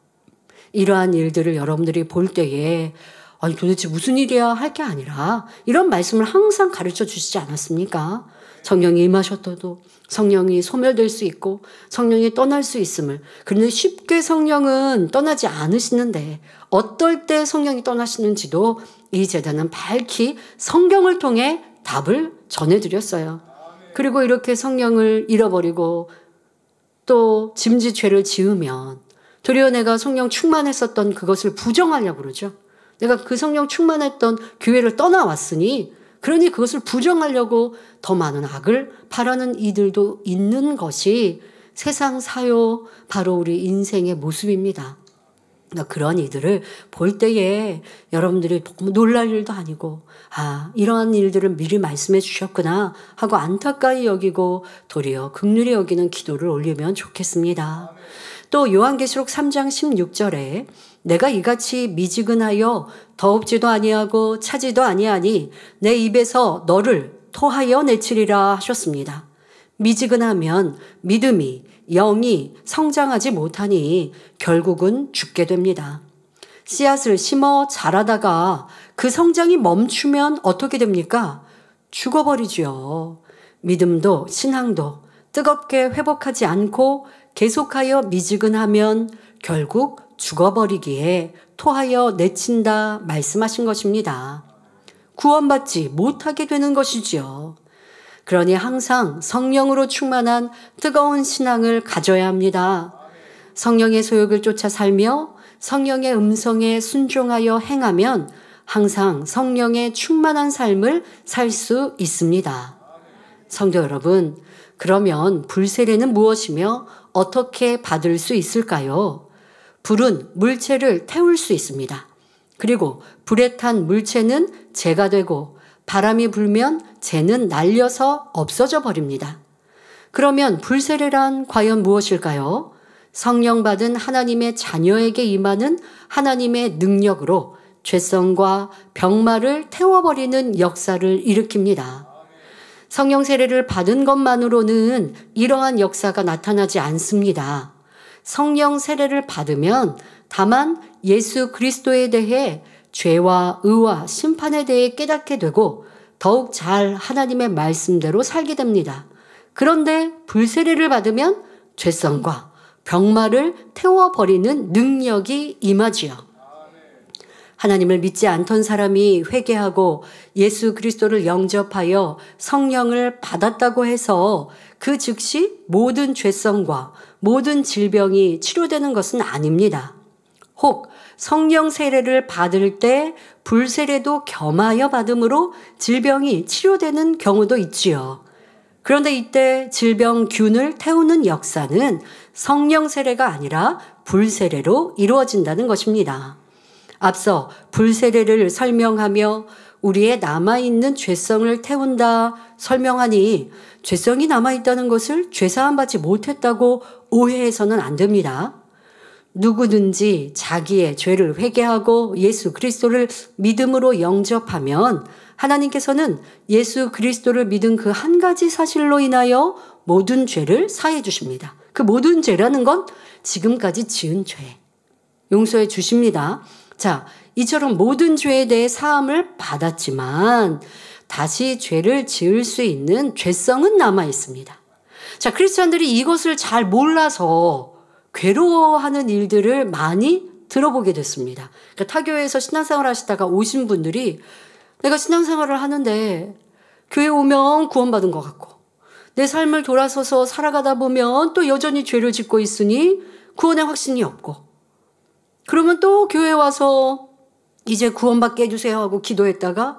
이러한 일들을 여러분들이 볼 때에 아니 도대체 무슨 일이야 할 게 아니라 이런 말씀을 항상 가르쳐 주시지 않았습니까? 성령이 임하셨어도 성령이 소멸될 수 있고 성령이 떠날 수 있음을. 그런데 쉽게 성령은 떠나지 않으시는데 어떨 때 성령이 떠나시는지도 이 제단은 밝히 성경을 통해 답을 전해드렸어요. 그리고 이렇게 성령을 잃어버리고 또 짐짓 죄를 지으면 도리어 내가 성령 충만했었던 그것을 부정하려고 그러죠. 내가 그 성령 충만했던 교회를 떠나왔으니 그러니 그것을 부정하려고 더 많은 악을 바라는 이들도 있는 것이 세상 사요 바로 우리 인생의 모습입니다. 그러니까 그런 이들을 볼 때에 여러분들이 너무 놀랄 일도 아니고 이러한 일들을 미리 말씀해 주셨구나 하고 안타까이 여기고 도리어 긍휼히 여기는 기도를 올리면 좋겠습니다. 또 요한계시록 3장 16절에 내가 이같이 미지근하여 더웁지도 아니하고 차지도 아니하니 내 입에서 너를 토하여 내치리라 하셨습니다. 미지근하면 믿음이 영이 성장하지 못하니 결국은 죽게 됩니다. 씨앗을 심어 자라다가 그 성장이 멈추면 어떻게 됩니까? 죽어버리죠. 믿음도 신앙도 뜨겁게 회복하지 않고 계속하여 미지근하면 결국 죽어버리기에 토하여 내친다 말씀하신 것입니다. 구원받지 못하게 되는 것이지요. 그러니 항상 성령으로 충만한 뜨거운 신앙을 가져야 합니다. 성령의 소욕을 쫓아 살며 성령의 음성에 순종하여 행하면 항상 성령의 충만한 삶을 살 수 있습니다. 성도 여러분, 그러면 불세례는 무엇이며 어떻게 받을 수 있을까요? 불은 물체를 태울 수 있습니다. 그리고 불에 탄 물체는 재가 되고 바람이 불면 재는 날려서 없어져 버립니다. 그러면 불세례란 과연 무엇일까요? 성령 받은 하나님의 자녀에게 임하는 하나님의 능력으로 죄성과 병마를 태워버리는 역사를 일으킵니다. 성령 세례를 받은 것만으로는 이러한 역사가 나타나지 않습니다. 성령 세례를 받으면 다만 예수 그리스도에 대해 죄와 의와 심판에 대해 깨닫게 되고 더욱 잘 하나님의 말씀대로 살게 됩니다. 그런데 불세례를 받으면 죄성과 병마를 태워버리는 능력이 임하지요. 하나님을 믿지 않던 사람이 회개하고 예수 그리스도를 영접하여 성령을 받았다고 해서 그 즉시 모든 죄성과 모든 질병이 치료되는 것은 아닙니다. 혹 성령 세례를 받을 때 불세례도 겸하여 받음으로 질병이 치료되는 경우도 있지요. 그런데 이때 질병균을 태우는 역사는 성령 세례가 아니라 불세례로 이루어진다는 것입니다. 앞서 불세례를 설명하며 우리의 남아있는 죄성을 태운다 설명하니 죄성이 남아있다는 것을 죄사함 받지 못했다고 오해해서는 안 됩니다. 누구든지 자기의 죄를 회개하고 예수 그리스도를 믿음으로 영접하면 하나님께서는 예수 그리스도를 믿은 그 한 가지 사실로 인하여 모든 죄를 사해 주십니다. 그 모든 죄라는 건 지금까지 지은 죄 용서해 주십니다. 자, 이처럼 모든 죄에 대해 사함을 받았지만 다시 죄를 지을 수 있는 죄성은 남아 있습니다. 자, 크리스찬들이 이것을 잘 몰라서 괴로워하는 일들을 많이 들어보게 됐습니다. 그러니까 타교회에서 신앙생활 하시다가 오신 분들이 내가 신앙생활을 하는데 교회 오면 구원받은 것 같고 내 삶을 돌아서서 살아가다 보면 또 여전히 죄를 짓고 있으니 구원의 확신이 없고 그러면 또 교회 와서 이제 구원받게 해주세요 하고 기도했다가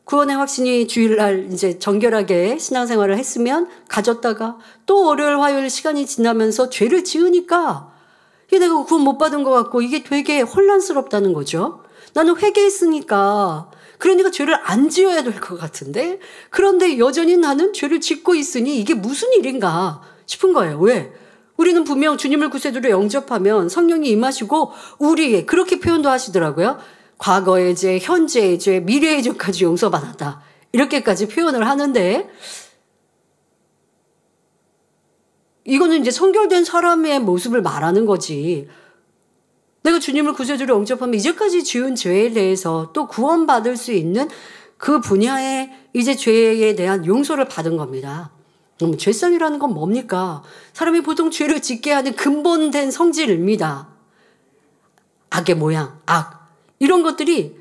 구원의 확신이 주일날 이제 정결하게 신앙생활을 했으면 가졌다가 또 월요일 화요일 시간이 지나면서 죄를 지으니까 이게 내가 구원 못 받은 것 같고 이게 되게 혼란스럽다는 거죠. 나는 회개했으니까 그러니까 죄를 안 지어야 될 것 같은데 그런데 여전히 나는 죄를 짓고 있으니 이게 무슨 일인가 싶은 거예요. 왜? 우리는 분명 주님을 구세주로 영접하면 성령이 임하시고 우리의 그렇게 표현도 하시더라고요. 과거의 죄, 현재의 죄, 미래의 죄까지 용서받았다. 이렇게까지 표현을 하는데 이거는 이제 성결된 사람의 모습을 말하는 거지. 내가 주님을 구세주로 영접하면 이제까지 지은 죄에 대해서 또 구원받을 수 있는 그 분야의 이제 죄에 대한 용서를 받은 겁니다. 죄성이라는 건 뭡니까? 사람이 보통 죄를 짓게 하는 근본된 성질입니다. 악의 모양, 악. 이런 것들이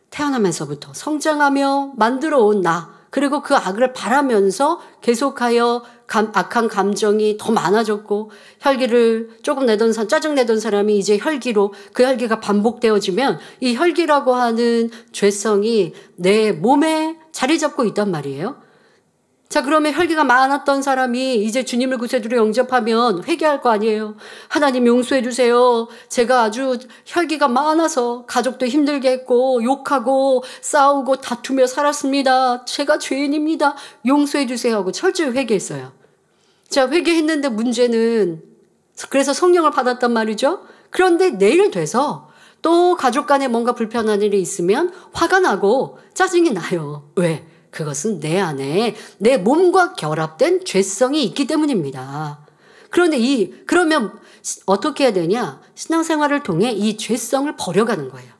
태어나면서부터 성장하며 만들어 온 나, 그리고 그 악을 바라면서 계속하여 악한 감정이 더 많아졌고 혈기를 조금 짜증내던 사람이 이제 혈기로 그 혈기가 반복되어지면 이 혈기라고 하는 죄성이 내 몸에 자리 잡고 있단 말이에요. 자, 그러면 혈기가 많았던 사람이 이제 주님을 구세주로 영접하면 회개할 거 아니에요. 하나님 용서해 주세요. 제가 아주 혈기가 많아서 가족도 힘들게 했고 욕하고 싸우고 다투며 살았습니다. 제가 죄인입니다. 용서해 주세요 하고 철저히 회개했어요. 자, 회개했는데 문제는 그래서 성령을 받았단 말이죠. 그런데 내일 돼서 또 가족 간에 뭔가 불편한 일이 있으면 화가 나고 짜증이 나요. 왜? 그것은 내 안에 내 몸과 결합된 죄성이 있기 때문입니다. 그런데 그러면 어떻게 해야 되냐? 신앙생활을 통해 이 죄성을 버려가는 거예요.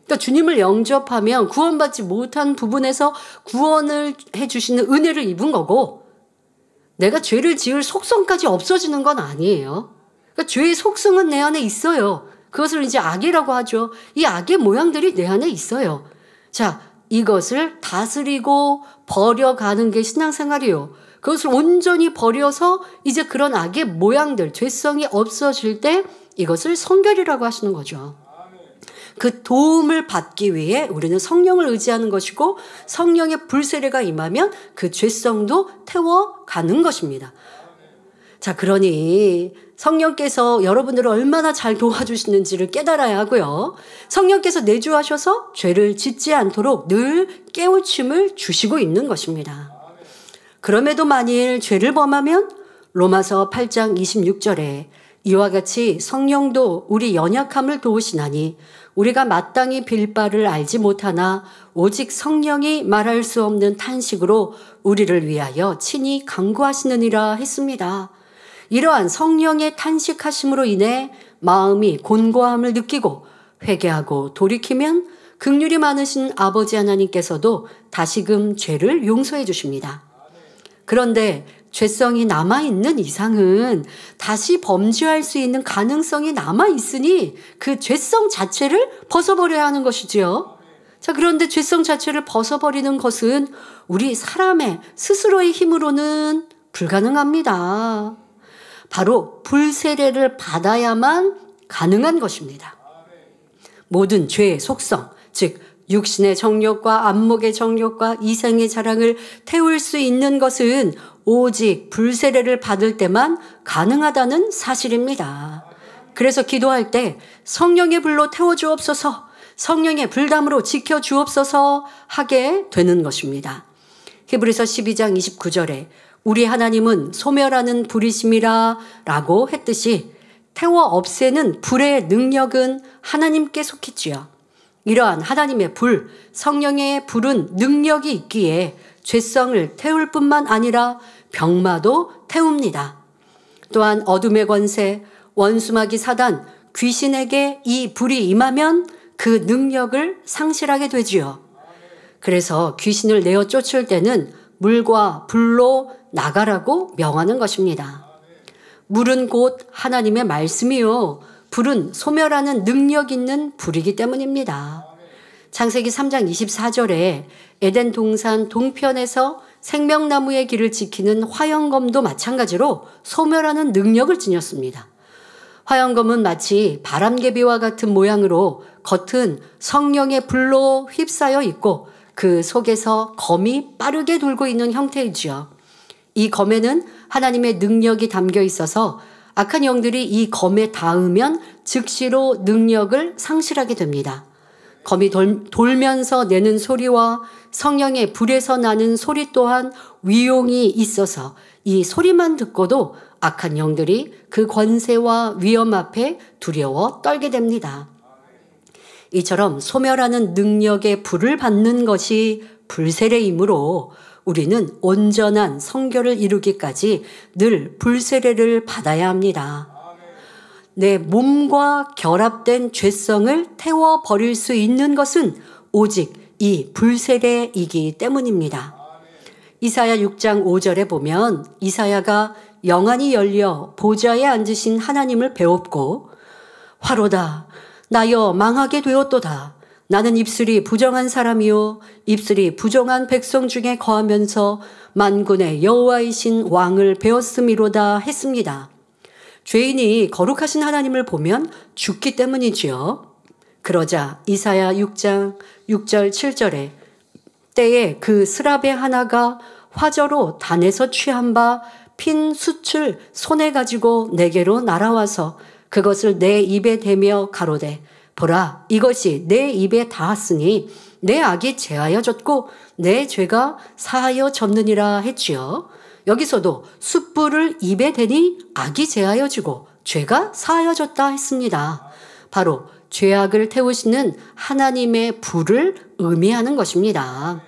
그러니까 주님을 영접하면 구원받지 못한 부분에서 구원을 해주시는 은혜를 입은 거고 내가 죄를 지을 속성까지 없어지는 건 아니에요. 그러니까 죄의 속성은 내 안에 있어요. 그것을 이제 악이라고 하죠. 이 악의 모양들이 내 안에 있어요. 자, 이것을 다스리고 버려가는 게 신앙생활이에요. 그것을 온전히 버려서 이제 그런 악의 모양들, 죄성이 없어질 때 이것을 성결이라고 하시는 거죠. 그 도움을 받기 위해 우리는 성령을 의지하는 것이고 성령의 불세례가 임하면 그 죄성도 태워가는 것입니다. 자, 그러니 성령께서 여러분들을 얼마나 잘 도와주시는지를 깨달아야 하고요. 성령께서 내주하셔서 죄를 짓지 않도록 늘 깨우침을 주시고 있는 것입니다. 그럼에도 만일 죄를 범하면 로마서 8장 26절에 이와 같이 성령도 우리 연약함을 도우시나니 우리가 마땅히 빌 바를 알지 못하나 오직 성령이 말할 수 없는 탄식으로 우리를 위하여 친히 간구하시느니라 했습니다. 이러한 성령의 탄식하심으로 인해 마음이 곤고함을 느끼고 회개하고 돌이키면 긍휼이 많으신 아버지 하나님께서도 다시금 죄를 용서해 주십니다. 그런데 죄성이 남아있는 이상은 다시 범죄할 수 있는 가능성이 남아있으니 그 죄성 자체를 벗어버려야 하는 것이지요. 자, 그런데 죄성 자체를 벗어버리는 것은 우리 사람의 스스로의 힘으로는 불가능합니다. 바로 불세례를 받아야만 가능한 것입니다. 모든 죄의 속성, 즉 육신의 정욕과 안목의 정욕과 이생의 자랑을 태울 수 있는 것은 오직 불세례를 받을 때만 가능하다는 사실입니다. 그래서 기도할 때 성령의 불로 태워주옵소서, 성령의 불담으로 지켜주옵소서 하게 되는 것입니다. 히브리서 12장 29절에 우리 하나님은 소멸하는 불이심이라 라고 했듯이 태워 없애는 불의 능력은 하나님께 속했지요. 이러한 하나님의 불, 성령의 불은 능력이 있기에 죄성을 태울 뿐만 아니라 병마도 태웁니다. 또한 어둠의 권세, 원수마귀 사단, 귀신에게 이 불이 임하면 그 능력을 상실하게 되지요. 그래서 귀신을 내어 쫓을 때는 물과 불로 나가라고 명하는 것입니다. 물은 곧 하나님의 말씀이요, 불은 소멸하는 능력 있는 불이기 때문입니다. 창세기 3장 24절에 에덴 동산 동편에서 생명나무의 길을 지키는 화영검도 마찬가지로 소멸하는 능력을 지녔습니다. 화영검은 마치 바람개비와 같은 모양으로 겉은 성령의 불로 휩싸여 있고 그 속에서 검이 빠르게 돌고 있는 형태이지요. 이 검에는 하나님의 능력이 담겨 있어서 악한 영들이 이 검에 닿으면 즉시로 능력을 상실하게 됩니다. 검이 돌면서 내는 소리와 성령의 불에서 나는 소리 또한 위용이 있어서 이 소리만 듣고도 악한 영들이 그 권세와 위험 앞에 두려워 떨게 됩니다. 이처럼 소멸하는 능력의 불을 받는 것이 불세례이므로 우리는 온전한 성결을 이루기까지 늘 불세례를 받아야 합니다. 내 몸과 결합된 죄성을 태워버릴 수 있는 것은 오직 이 불세례이기 때문입니다. 이사야 6장 5절에 보면 이사야가 영안이 열려 보좌에 앉으신 하나님을 배웠고 화로다 나여 망하게 되었도다. 나는 입술이 부정한 사람이요 입술이 부정한 백성 중에 거하면서 만군의 여호와이신 왕을 배웠음이로다 했습니다. 죄인이 거룩하신 하나님을 보면 죽기 때문이지요. 그러자 이사야 6장 6절 7절에 때에 그 스라베 하나가 화저로 단에서 취한 바 핀 숯을 손에 가지고 내게로 날아와서 그것을 내 입에 대며 가로되 보라 이것이 내 입에 닿았으니 내 악이 제하여졌고 내 죄가 사하여졌느니라 했지요. 여기서도 숯불을 입에 대니 악이 제하여지고 죄가 사하여졌다 했습니다. 바로 죄악을 태우시는 하나님의 불을 의미하는 것입니다.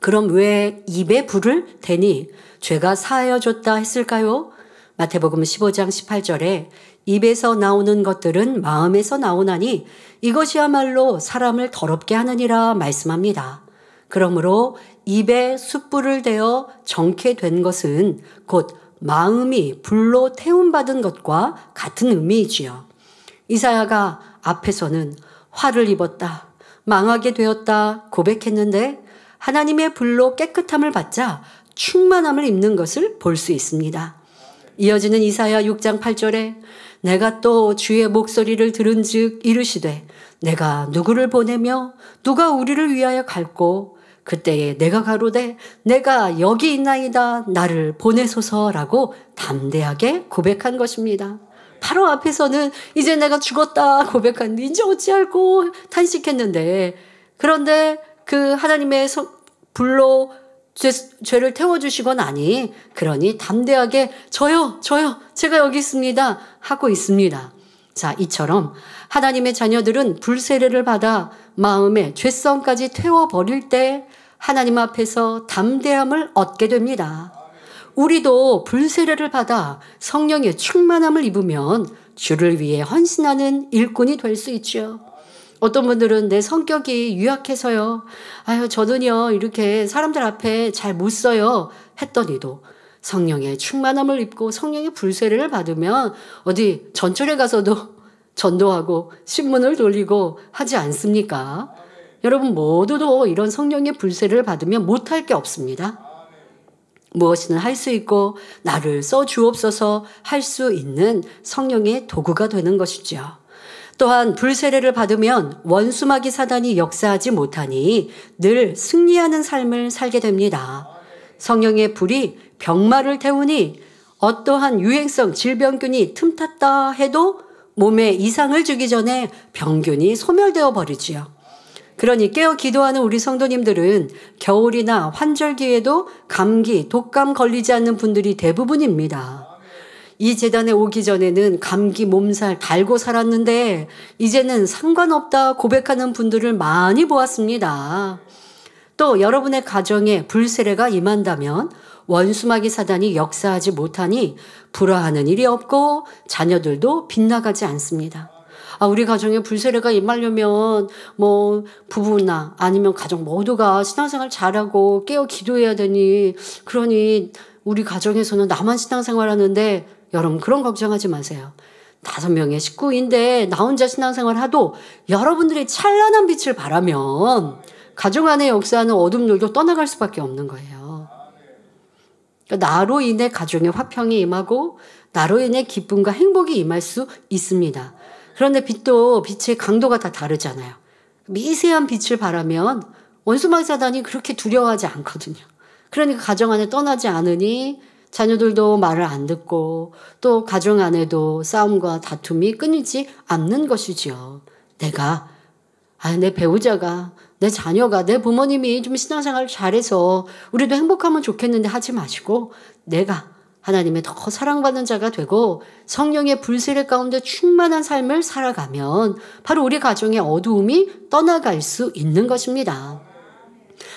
그럼 왜 입에 불을 대니 죄가 사하여졌다 했을까요? 마태복음 15장 18절에 입에서 나오는 것들은 마음에서 나오나니 이것이야말로 사람을 더럽게 하느니라 말씀합니다. 그러므로 입에 숯불을 대어 정케 된 것은 곧 마음이 불로 태움받은 것과 같은 의미이지요. 이사야가 앞에서는 화를 입었다, 망하게 되었다 고백했는데 하나님의 불로 깨끗함을 받자 충만함을 입는 것을 볼 수 있습니다. 이어지는 이사야 6장 8절에 내가 또 주의 목소리를 들은즉 이르시되 내가 누구를 보내며 누가 우리를 위하여 갈고 그때에 내가 가로되 내가 여기 있나이다 나를 보내소서라고 담대하게 고백한 것입니다. 바로 앞에서는 이제 내가 죽었다 고백하는데 이제 어찌할꼬 탄식했는데 그런데 그 하나님의 불로 죄를 태워주시고 나니 그러니 담대하게 저요 제가 여기 있습니다 하고 있습니다. 자, 이처럼 하나님의 자녀들은 불세례를 받아 마음의 죄성까지 태워버릴 때 하나님 앞에서 담대함을 얻게 됩니다. 우리도 불세례를 받아 성령의 충만함을 입으면 주를 위해 헌신하는 일꾼이 될 수 있죠. 어떤 분들은 내 성격이 유약해서요. 저는요 이렇게 사람들 앞에 잘 못 써요 했더니도 성령의 충만함을 입고 성령의 불세례를 받으면 어디 전철에 가서도 전도하고 신문을 돌리고 하지 않습니까? 여러분 모두도 이런 성령의 불세례를 받으면 못할 게 없습니다. 무엇이든 할 수 있고 나를 써주옵소서 할 수 있는 성령의 도구가 되는 것이죠. 또한 불세례를 받으면 원수마귀 사단이 역사하지 못하니 늘 승리하는 삶을 살게 됩니다. 성령의 불이 병마를 태우니 어떠한 유행성 질병균이 틈탔다 해도 몸에 이상을 주기 전에 병균이 소멸되어 버리지요. 그러니 깨어 기도하는 우리 성도님들은 겨울이나 환절기에도 감기, 독감 걸리지 않는 분들이 대부분입니다. 이 재단에 오기 전에는 감기 몸살 달고 살았는데 이제는 상관없다 고백하는 분들을 많이 보았습니다. 또 여러분의 가정에 불세례가 임한다면 원수마귀 사단이 역사하지 못하니 불화하는 일이 없고 자녀들도 빗나가지 않습니다. 우리 가정에 불세례가 임하려면 뭐 부부나 아니면 가정 모두가 신앙생활 잘하고 깨어 기도해야 되니, 그러니 우리 가정에서는 나만 신앙생활 하는데, 여러분 그런 걱정하지 마세요. 5명의 식구인데 나 혼자 신앙생활 하도 여러분들이 찬란한 빛을 바라면 가정 안에 역사하는 어둠들도 떠나갈 수밖에 없는 거예요. 그러니까 나로 인해 가정에 화평이 임하고 나로 인해 기쁨과 행복이 임할 수 있습니다. 그런데 빛도 빛의 강도가 다 다르잖아요. 미세한 빛을 바라면 원수마귀 사단이 그렇게 두려워하지 않거든요. 그러니까 가정 안에 떠나지 않으니 자녀들도 말을 안 듣고 또 가정 안에도 싸움과 다툼이 끊이지 않는 것이지요. 내 배우자가, 내 자녀가, 내 부모님이 좀 신앙생활을 잘해서 우리도 행복하면 좋겠는데 하지 마시고, 내가 하나님의 더 사랑받는 자가 되고 성령의 불세례 가운데 충만한 삶을 살아가면 바로 우리 가정의 어두움이 떠나갈 수 있는 것입니다.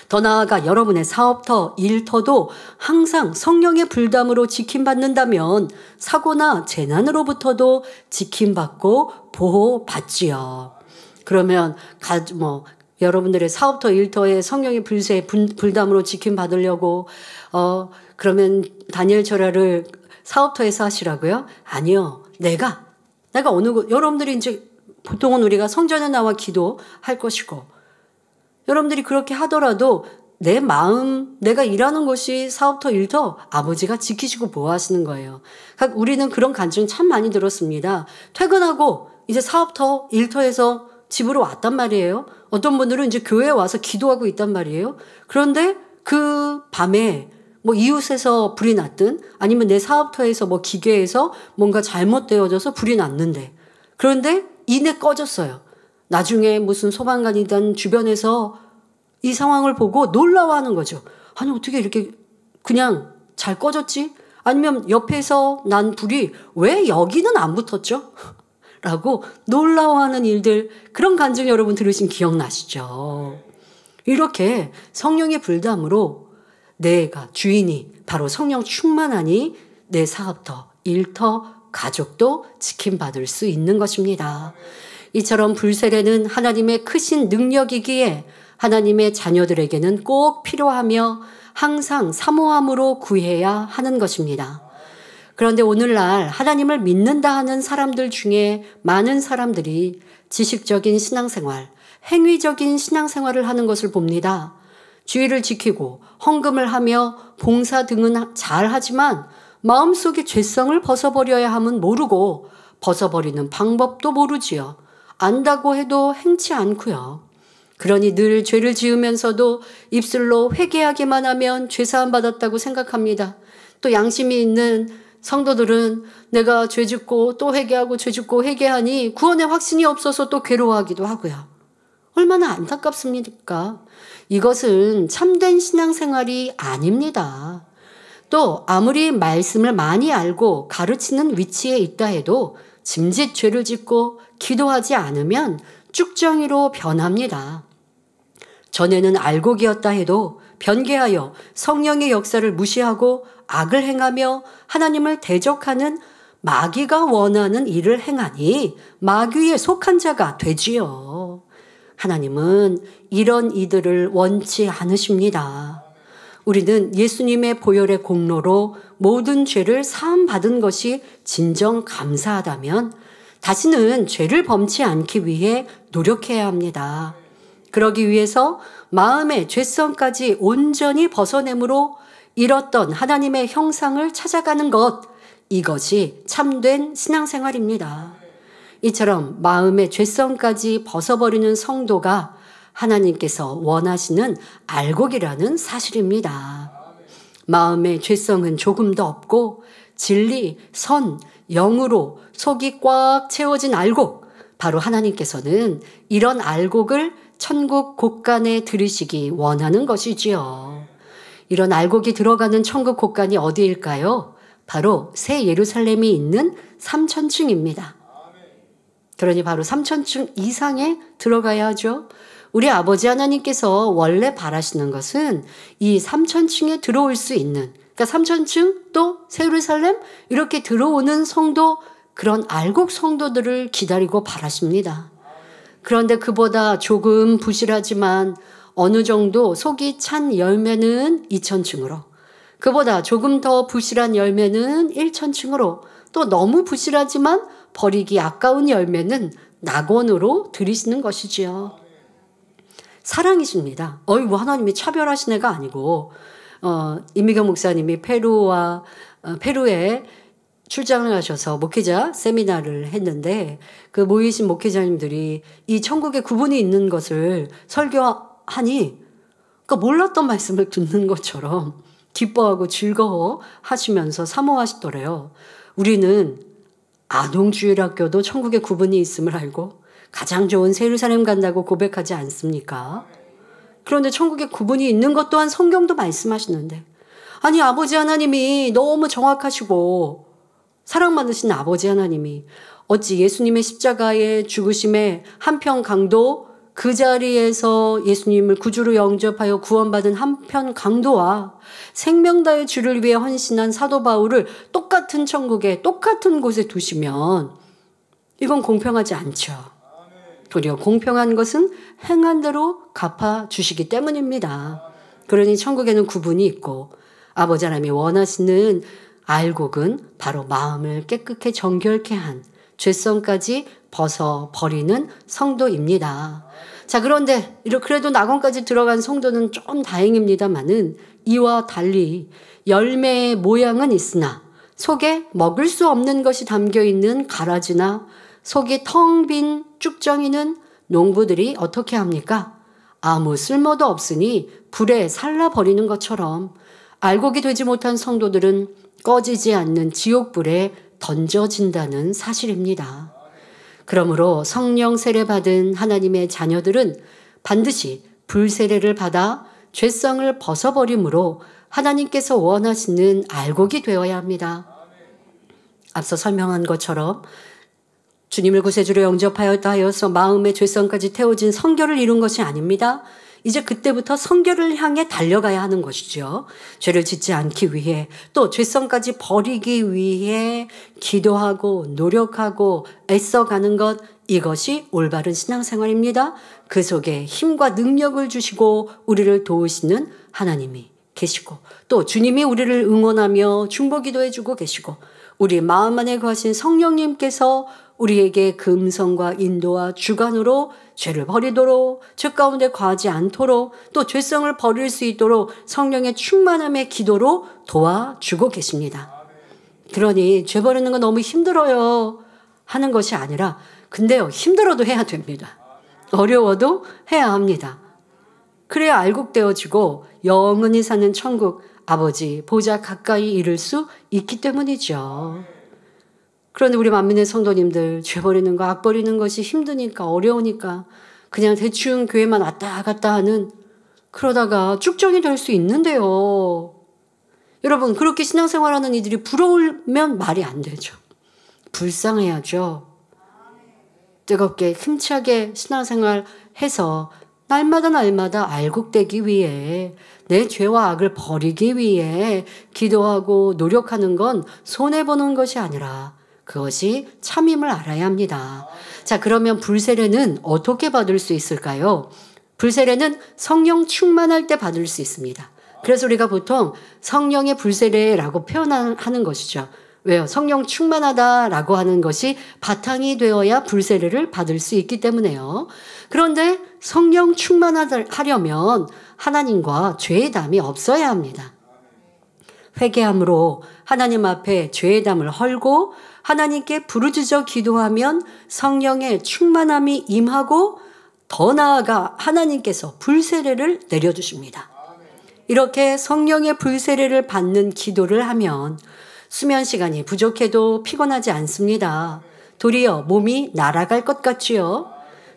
더 나아가 여러분의 사업터, 일터도 항상 성령의 불담으로 지킴받는다면 사고나 재난으로부터도 지킴받고 보호받지요. 그러면 여러분들의 사업터, 일터에 성령의 불담으로 지킴받으려고 그러면 다니엘 절하를 사업터에서 하시라고요? 아니요. 내가 어느 곳, 여러분들이 이제 보통은 우리가 성전에 나와 기도할 것이고, 여러분들이 그렇게 하더라도 내 마음, 내가 일하는 곳이 사업터, 일터 아버지가 지키시고 보호하시는 거예요. 그러니까 우리는 그런 간증 참 많이 들었습니다. 퇴근하고 이제 사업터, 일터에서 집으로 왔단 말이에요. 어떤 분들은 이제 교회에 와서 기도하고 있단 말이에요. 그런데 그 밤에 이웃에서 불이 났든 아니면 내 사업터에서 기계에서 뭔가 잘못되어져서 불이 났는데, 그런데 이내 꺼졌어요. 나중에 무슨 소방관이든 주변에서 이 상황을 보고 놀라워하는 거죠. 아니 어떻게 이렇게 그냥 잘 꺼졌지? 아니면 옆에서 난 불이 왜 여기는 안 붙었죠? 라고 놀라워하는 일들, 그런 간증 여러분 들으신 기억나시죠? 이렇게 성령의 불담으로 내가 주인이 바로 성령 충만하니 내 사업터, 일터, 가족도 지킴받을 수 있는 것입니다. 이처럼 불세례는 하나님의 크신 능력이기에 하나님의 자녀들에게는 꼭 필요하며 항상 사모함으로 구해야 하는 것입니다. 그런데 오늘날 하나님을 믿는다 하는 사람들 중에 많은 사람들이 지식적인 신앙생활, 행위적인 신앙생활을 하는 것을 봅니다. 주의를 지키고 헌금을 하며 봉사 등은 잘하지만 마음속의 죄성을 벗어버려야 함은 모르고 벗어버리는 방법도 모르지요. 안다고 해도 행치 않고요. 그러니 늘 죄를 지으면서도 입술로 회개하기만 하면 죄사함 받았다고 생각합니다. 또 양심이 있는 성도들은 내가 죄 짓고 또 회개하고 죄 짓고 회개하니 구원의 확신이 없어서 또 괴로워하기도 하고요. 얼마나 안타깝습니까? 이것은 참된 신앙생활이 아닙니다. 또 아무리 말씀을 많이 알고 가르치는 위치에 있다 해도 짐짓 죄를 짓고 기도하지 않으면 쭉정이로 변합니다. 전에는 알곡이었다 해도 변개하여 성령의 역사를 무시하고 악을 행하며 하나님을 대적하는 마귀가 원하는 일을 행하니 마귀에 속한 자가 되지요. 하나님은 이런 이들을 원치 않으십니다. 우리는 예수님의 보혈의 공로로 모든 죄를 사함받은 것이 진정 감사하다면 다시는 죄를 범치 않기 위해 노력해야 합니다. 그러기 위해서 마음의 죄성까지 온전히 벗어내므로 잃었던 하나님의 형상을 찾아가는 것, 이것이 참된 신앙생활입니다. 이처럼 마음의 죄성까지 벗어버리는 성도가 하나님께서 원하시는 알곡이라는 사실입니다. 마음의 죄성은 조금도 없고 진리, 선, 영으로 속이 꽉 채워진 알곡, 바로 하나님께서는 이런 알곡을 천국 곳간에 들이시기 원하는 것이지요. 이런 알곡이 들어가는 천국 곳간이 어디일까요? 바로 새 예루살렘이 있는 3천층입니다. 그러니 바로 3천층 이상에 들어가야 하죠. 우리 아버지 하나님께서 원래 바라시는 것은 이 3천층에 들어올 수 있는, 그러니까 3천층 또 새 예루살렘 이렇게 들어오는 성도, 그런 알곡 성도들을 기다리고 바라십니다. 그런데 그보다 조금 부실하지만 어느 정도 속이 찬 열매는 2천층으로, 그보다 조금 더 부실한 열매는 1천층으로, 또 너무 부실하지만 버리기 아까운 열매는 낙원으로 들이시는 것이지요. 사랑이십니다. 뭐 하나님이 차별하신 애가 아니고, 임미경 목사님이 페루에 출장을 하셔서 목회자 세미나를 했는데, 그 모이신 목회자님들이 이 천국에 구분이 있는 것을 설교하니, 그러니까 몰랐던 말씀을 듣는 것처럼 기뻐하고 즐거워 하시면서 사모하시더래요. 우리는 아동주일학교도 천국에 구분이 있음을 알고 가장 좋은 새 예루살렘 간다고 고백하지 않습니까? 그런데 천국에 구분이 있는 것 또한 성경도 말씀하시는데, 아니 아버지 하나님이 너무 정확하시고 사랑 많으신 아버지 하나님이 어찌 예수님의 십자가의 죽으심에 한편 강도, 그 자리에서 예수님을 구주로 영접하여 구원받은 한편 강도와 생명 다의 주를 위해 헌신한 사도 바울을 똑같은 천국에 똑같은 곳에 두시면 이건 공평하지 않죠. 도리어 공평한 것은 행한 대로 갚아주시기 때문입니다. 그러니 천국에는 구분이 있고 아버지 하나님이 원하시는 알곡은 바로 마음을 깨끗게 정결케 한 죄성까지 벗어버리는 성도입니다. 자, 그런데 그래도 낙원까지 들어간 성도는 좀 다행입니다만은 이와 달리 열매의 모양은 있으나 속에 먹을 수 없는 것이 담겨있는 가라지나 속이 텅 빈 쭉정이는 농부들이 어떻게 합니까? 아무 쓸모도 없으니 불에 살라버리는 것처럼 알곡이 되지 못한 성도들은 꺼지지 않는 지옥불에 던져진다는 사실입니다. 그러므로 성령 세례 받은 하나님의 자녀들은 반드시 불세례를 받아 죄성을 벗어버림으로 하나님께서 원하시는 알곡이 되어야 합니다. 앞서 설명한 것처럼 주님을 구세주로 영접하였다 하여서 마음의 죄성까지 태워진 성결을 이룬 것이 아닙니다. 이제 그때부터 성결을 향해 달려가야 하는 것이죠. 죄를 짓지 않기 위해, 또 죄성까지 버리기 위해 기도하고 노력하고 애써가는 것, 이것이 올바른 신앙생활입니다. 그 속에 힘과 능력을 주시고 우리를 도우시는 하나님이 계시고, 또 주님이 우리를 응원하며 중보기도 해주고 계시고, 우리 마음 안에 거하신 성령님께서 우리에게 그 음성과 인도와 주관으로 죄를 버리도록, 죄 가운데 거하지 않도록, 또 죄성을 버릴 수 있도록 성령의 충만함의 기도로 도와주고 계십니다. 그러니 죄 버리는 거 너무 힘들어요 하는 것이 아니라, 근데요, 힘들어도 해야 됩니다. 어려워도 해야 합니다. 그래야 알곡되어지고 영원히 사는 천국 아버지 보좌 가까이 이를 수 있기 때문이죠. 그런데 우리 만민의 성도님들, 죄 버리는 거, 악 버리는 것이 힘드니까, 어려우니까 그냥 대충 교회만 왔다 갔다 하는, 그러다가 쭉정이 될 수 있는데요. 여러분, 그렇게 신앙생활하는 이들이 부러우면 말이 안 되죠. 불쌍해야죠. 뜨겁게 힘차게 신앙생활해서 날마다 알곡되기 위해, 내 죄와 악을 버리기 위해 기도하고 노력하는 건 손해보는 것이 아니라 그것이 참임을 알아야 합니다. 자, 그러면 불세례는 어떻게 받을 수 있을까요? 불세례는 성령 충만할 때 받을 수 있습니다. 그래서 우리가 보통 성령의 불세례라고 표현하는 것이죠. 왜요? 성령 충만하다라고 하는 것이 바탕이 되어야 불세례를 받을 수 있기 때문에요. 그런데 성령 충만하려면 하나님과 죄의 담이 없어야 합니다. 회개함으로 하나님 앞에 죄의 담을 헐고 하나님께 부르짖어 기도하면 성령의 충만함이 임하고, 더 나아가 하나님께서 불세례를 내려주십니다. 이렇게 성령의 불세례를 받는 기도를 하면 수면 시간이 부족해도 피곤하지 않습니다. 도리어 몸이 날아갈 것 같지요.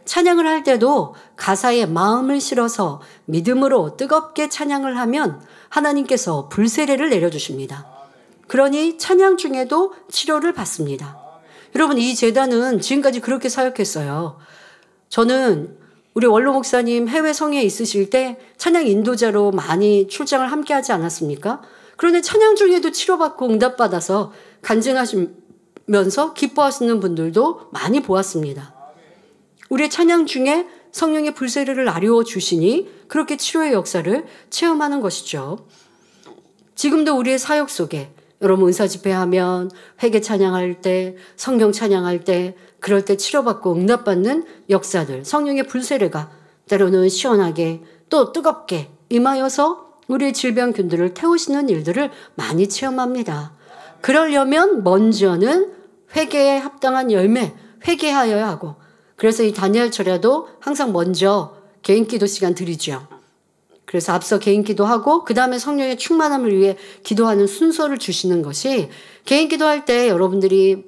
찬양을 할 때도 가사에 마음을 실어서 믿음으로 뜨겁게 찬양을 하면 하나님께서 불세례를 내려주십니다. 그러니 찬양 중에도 치료를 받습니다. 여러분, 이 제단은 지금까지 그렇게 사역했어요. 저는 우리 원로 목사님 해외 성회에 있으실 때 찬양 인도자로 많이 출장을 함께 하지 않았습니까? 그런데 찬양 중에도 치료받고 응답받아서 간증하시면서 기뻐하시는 분들도 많이 보았습니다. 우리의 찬양 중에 성령의 불세례를 아뢰어 주시니 그렇게 치료의 역사를 체험하는 것이죠. 지금도 우리의 사역 속에 여러분 은사 집회하면 회개 찬양할 때, 성경 찬양할 때, 그럴 때 치료받고 응답받는 역사들, 성령의 불세례가 때로는 시원하게 또 뜨겁게 임하여서 우리의 질병균들을 태우시는 일들을 많이 체험합니다. 그러려면 먼저는 회개에 합당한 열매, 회개하여야 하고, 그래서 이 다니엘 철야도 항상 먼저 개인 기도 시간 드리죠. 그래서 앞서 개인 기도하고 그 다음에 성령의 충만함을 위해 기도하는 순서를 주시는 것이, 개인 기도할 때 여러분들이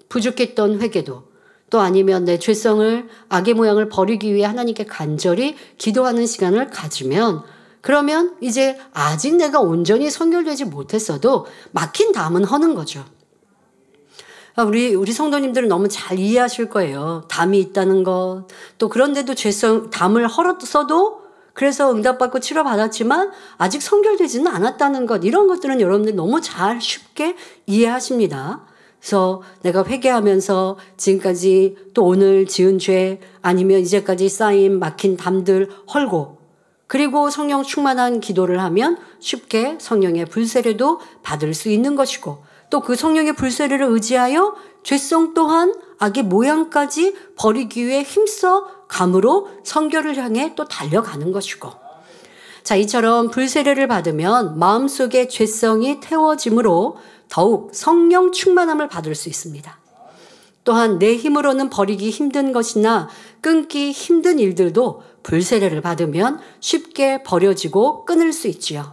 부족했던 회개도 또 아니면 내 죄성을, 악의 모양을 버리기 위해 하나님께 간절히 기도하는 시간을 가지면, 그러면 이제 아직 내가 온전히 선결되지 못했어도 막힌 담은 허는 거죠. 우리 성도님들은 너무 잘 이해하실 거예요. 담이 있다는 것, 또 그런데도 담을 헐었어도 그래서 응답받고 치료받았지만 아직 선결되지는 않았다는 것, 이런 것들은 여러분들이 너무 잘 쉽게 이해하십니다. 그래서 내가 회개하면서 지금까지 또 오늘 지은 죄 아니면 이제까지 쌓인 막힌 담들 헐고, 그리고 성령 충만한 기도를 하면 쉽게 성령의 불세례도 받을 수 있는 것이고, 또 그 성령의 불세례를 의지하여 죄성 또한 악의 모양까지 버리기 위해 힘써 감으로 성결을 향해 또 달려가는 것이고, 자, 이처럼 불세례를 받으면 마음속에 죄성이 태워짐으로 더욱 성령 충만함을 받을 수 있습니다. 또한 내 힘으로는 버리기 힘든 것이나 끊기 힘든 일들도 불세례를 받으면 쉽게 버려지고 끊을 수 있지요.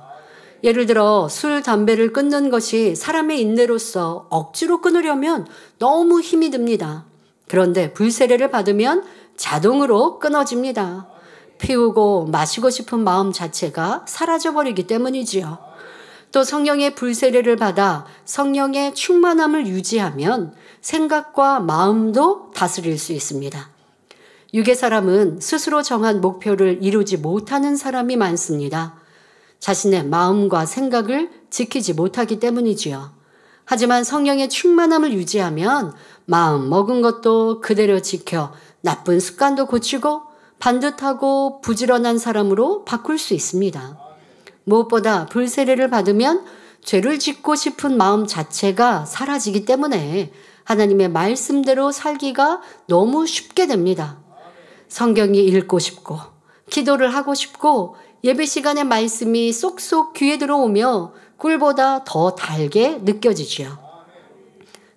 예를 들어 술, 담배를 끊는 것이 사람의 인내로서 억지로 끊으려면 너무 힘이 듭니다. 그런데 불세례를 받으면 자동으로 끊어집니다. 피우고 마시고 싶은 마음 자체가 사라져버리기 때문이지요. 또 성령의 불세례를 받아 성령의 충만함을 유지하면 생각과 마음도 다스릴 수 있습니다. 육의 사람은 스스로 정한 목표를 이루지 못하는 사람이 많습니다. 자신의 마음과 생각을 지키지 못하기 때문이지요. 하지만 성령의 충만함을 유지하면 마음 먹은 것도 그대로 지켜 나쁜 습관도 고치고 반듯하고 부지런한 사람으로 바꿀 수 있습니다. 무엇보다 불세례를 받으면 죄를 짓고 싶은 마음 자체가 사라지기 때문에 하나님의 말씀대로 살기가 너무 쉽게 됩니다. 성경이 읽고 싶고 기도를 하고 싶고 예배 시간에 말씀이 쏙쏙 귀에 들어오며 꿀보다 더 달게 느껴지지요.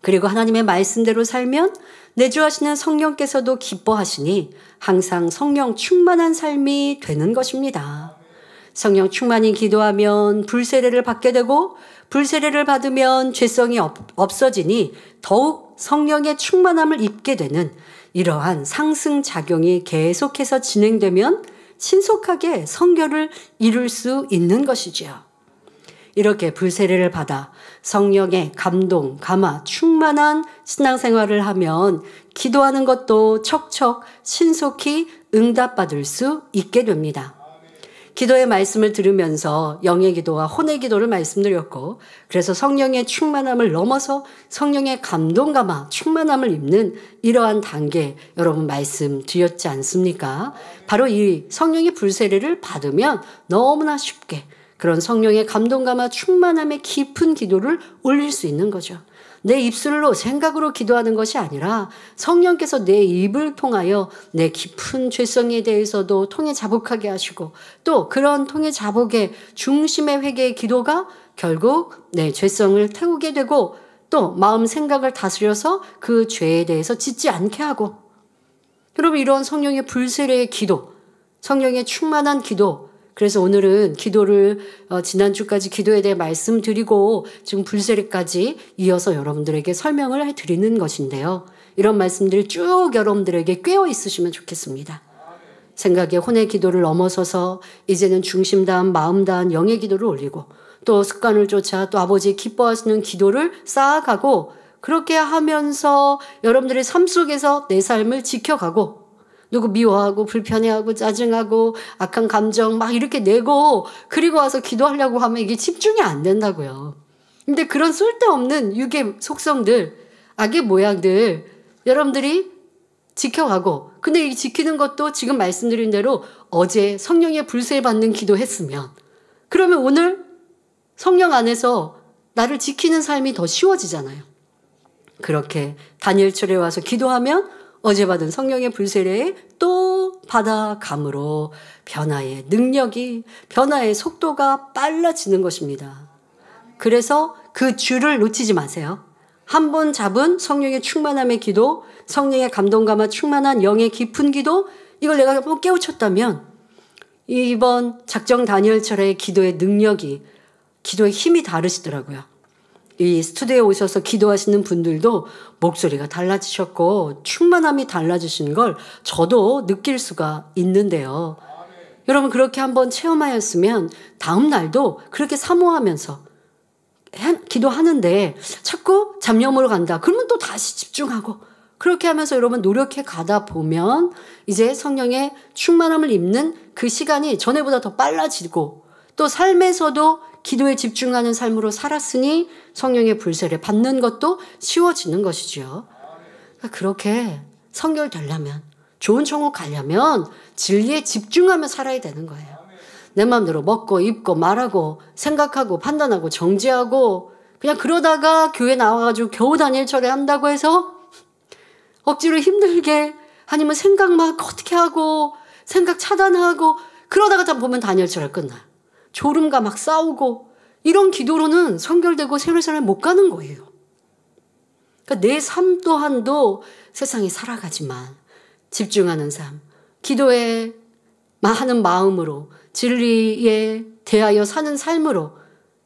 그리고 하나님의 말씀대로 살면 내주하시는 성령께서도 기뻐하시니 항상 성령 충만한 삶이 되는 것입니다. 성령 충만히 기도하면 불세례를 받게 되고 불세례를 받으면 죄성이 없어지니 더욱 성령의 충만함을 입게 되는 이러한 상승작용이 계속해서 진행되면 신속하게 성결을 이룰 수 있는 것이지요. 이렇게 불세례를 받아 성령의 감동, 감화, 충만한 신앙생활을 하면 기도하는 것도 척척 신속히 응답받을 수 있게 됩니다. 기도의 말씀을 들으면서 영의 기도와 혼의 기도를 말씀드렸고, 그래서 성령의 충만함을 넘어서 성령의 감동, 감화, 충만함을 입는 이러한 단계 여러분 말씀드렸지 않습니까? 바로 이 성령의 불세례를 받으면 너무나 쉽게 그런 성령의 감동, 감화, 충만함의 깊은 기도를 올릴 수 있는 거죠. 내 입술로 생각으로 기도하는 것이 아니라 성령께서 내 입을 통하여 내 깊은 죄성에 대해서도 통해 자복하게 하시고, 또 그런 통해 자복의 중심의 회개의 기도가 결국 내 죄성을 태우게 되고 또 마음 생각을 다스려서 그 죄에 대해서 짓지 않게 하고, 여러분 이런 성령의 불세례의 기도, 성령의 충만한 기도, 그래서 오늘은 기도를 지난주까지 기도에 대해 말씀드리고 지금 불세례까지 이어서 여러분들에게 설명을 해드리는 것인데요. 이런 말씀들이 쭉 여러분들에게 꿰어 있으시면 좋겠습니다. 생각의 혼의 기도를 넘어서서 이제는 중심 다한 마음 다한 영의 기도를 올리고 또 습관을 쫓아 또 아버지 기뻐하시는 기도를 쌓아가고 그렇게 하면서 여러분들의 삶 속에서 내 삶을 지켜가고 누구 미워하고 불편해하고 짜증하고 악한 감정 막 이렇게 내고 그리고 와서 기도하려고 하면 이게 집중이 안 된다고요. 근데 그런 쓸데없는 육의 속성들, 악의 모양들 여러분들이 지켜가고 근데 이 지키는 것도 지금 말씀드린 대로 어제 성령의 불세 받는 기도했으면 그러면 오늘 성령 안에서 나를 지키는 삶이 더 쉬워지잖아요. 그렇게 다니엘철에 와서 기도하면 어제 받은 성령의 불세례에 또 받아감으로 변화의 능력이, 변화의 속도가 빨라지는 것입니다. 그래서 그 줄을 놓치지 마세요. 한 번 잡은 성령의 충만함의 기도, 성령의 감동감과 충만한 영의 깊은 기도, 이걸 내가 한번 깨우쳤다면 이번 작정 다니엘철의 기도의 능력이, 기도의 힘이 다르시더라고요. 이 스튜디오에 오셔서 기도하시는 분들도 목소리가 달라지셨고 충만함이 달라지신 걸 저도 느낄 수가 있는데요. 여러분 그렇게 한번 체험하였으면 다음 날도 그렇게 사모하면서 기도하는데 자꾸 잡념으로 간다. 그러면 또 다시 집중하고 그렇게 하면서 여러분 노력해 가다 보면 이제 성령의 충만함을 입는 그 시간이 전에보다 더 빨라지고 또 삶에서도 기도에 집중하는 삶으로 살았으니 성령의 불세를 받는 것도 쉬워지는 것이죠. 그렇게 성결되려면 좋은 천국 가려면 진리에 집중하며 살아야 되는 거예요. 내 마음대로 먹고 입고 말하고 생각하고 판단하고 정죄하고 그냥 그러다가 교회 나와가지고 겨우 다니엘철에 한다고 해서 억지로 힘들게 아니면 생각 막 어떻게 하고 생각 차단하고 그러다가 참 보면 다니엘철에 끝나요. 졸음과 막 싸우고 이런 기도로는 성결되고 새로운 삶에 못 가는 거예요. 그러니까 내 삶 또한도 세상에 살아가지만 집중하는 삶, 기도에 하는 마음으로 진리에 대하여 사는 삶으로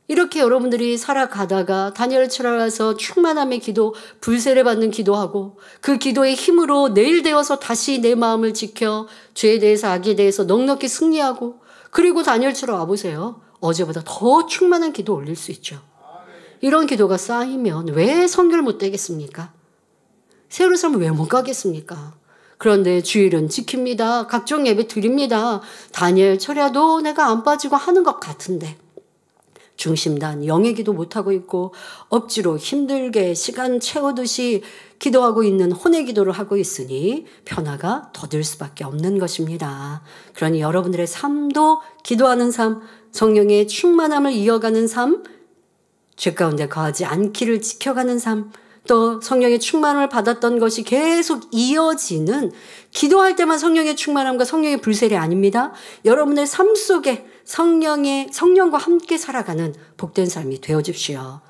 이렇게 여러분들이 살아가다가 다니엘처럼 와서 충만함의 기도, 불세례 받는 기도하고 그 기도의 힘으로 내일 되어서 다시 내 마음을 지켜 죄에 대해서 악에 대해서 넉넉히 승리하고 그리고 다니엘처럼 와보세요. 어제보다 더 충만한 기도 올릴 수 있죠. 이런 기도가 쌓이면 왜 성결 못 되겠습니까? 새로운 삶을 왜 못 가겠습니까? 그런데 주일은 지킵니다. 각종 예배 드립니다. 다니엘 철야도 내가 안 빠지고 하는 것 같은데 중심단 영의 기도 못하고 있고 억지로 힘들게 시간 채우듯이 기도하고 있는 혼의 기도를 하고 있으니 변화가 더딜 수밖에 없는 것입니다. 그러니 여러분들의 삶도 기도하는 삶, 성령의 충만함을 이어가는 삶, 죄 가운데 거하지 않기를 지켜가는 삶, 또 성령의 충만함을 받았던 것이 계속 이어지는 기도할 때만 성령의 충만함과 성령의 불세례 아닙니다. 여러분의 삶 속에 성령과 함께 살아가는 복된 삶이 되어주십시오.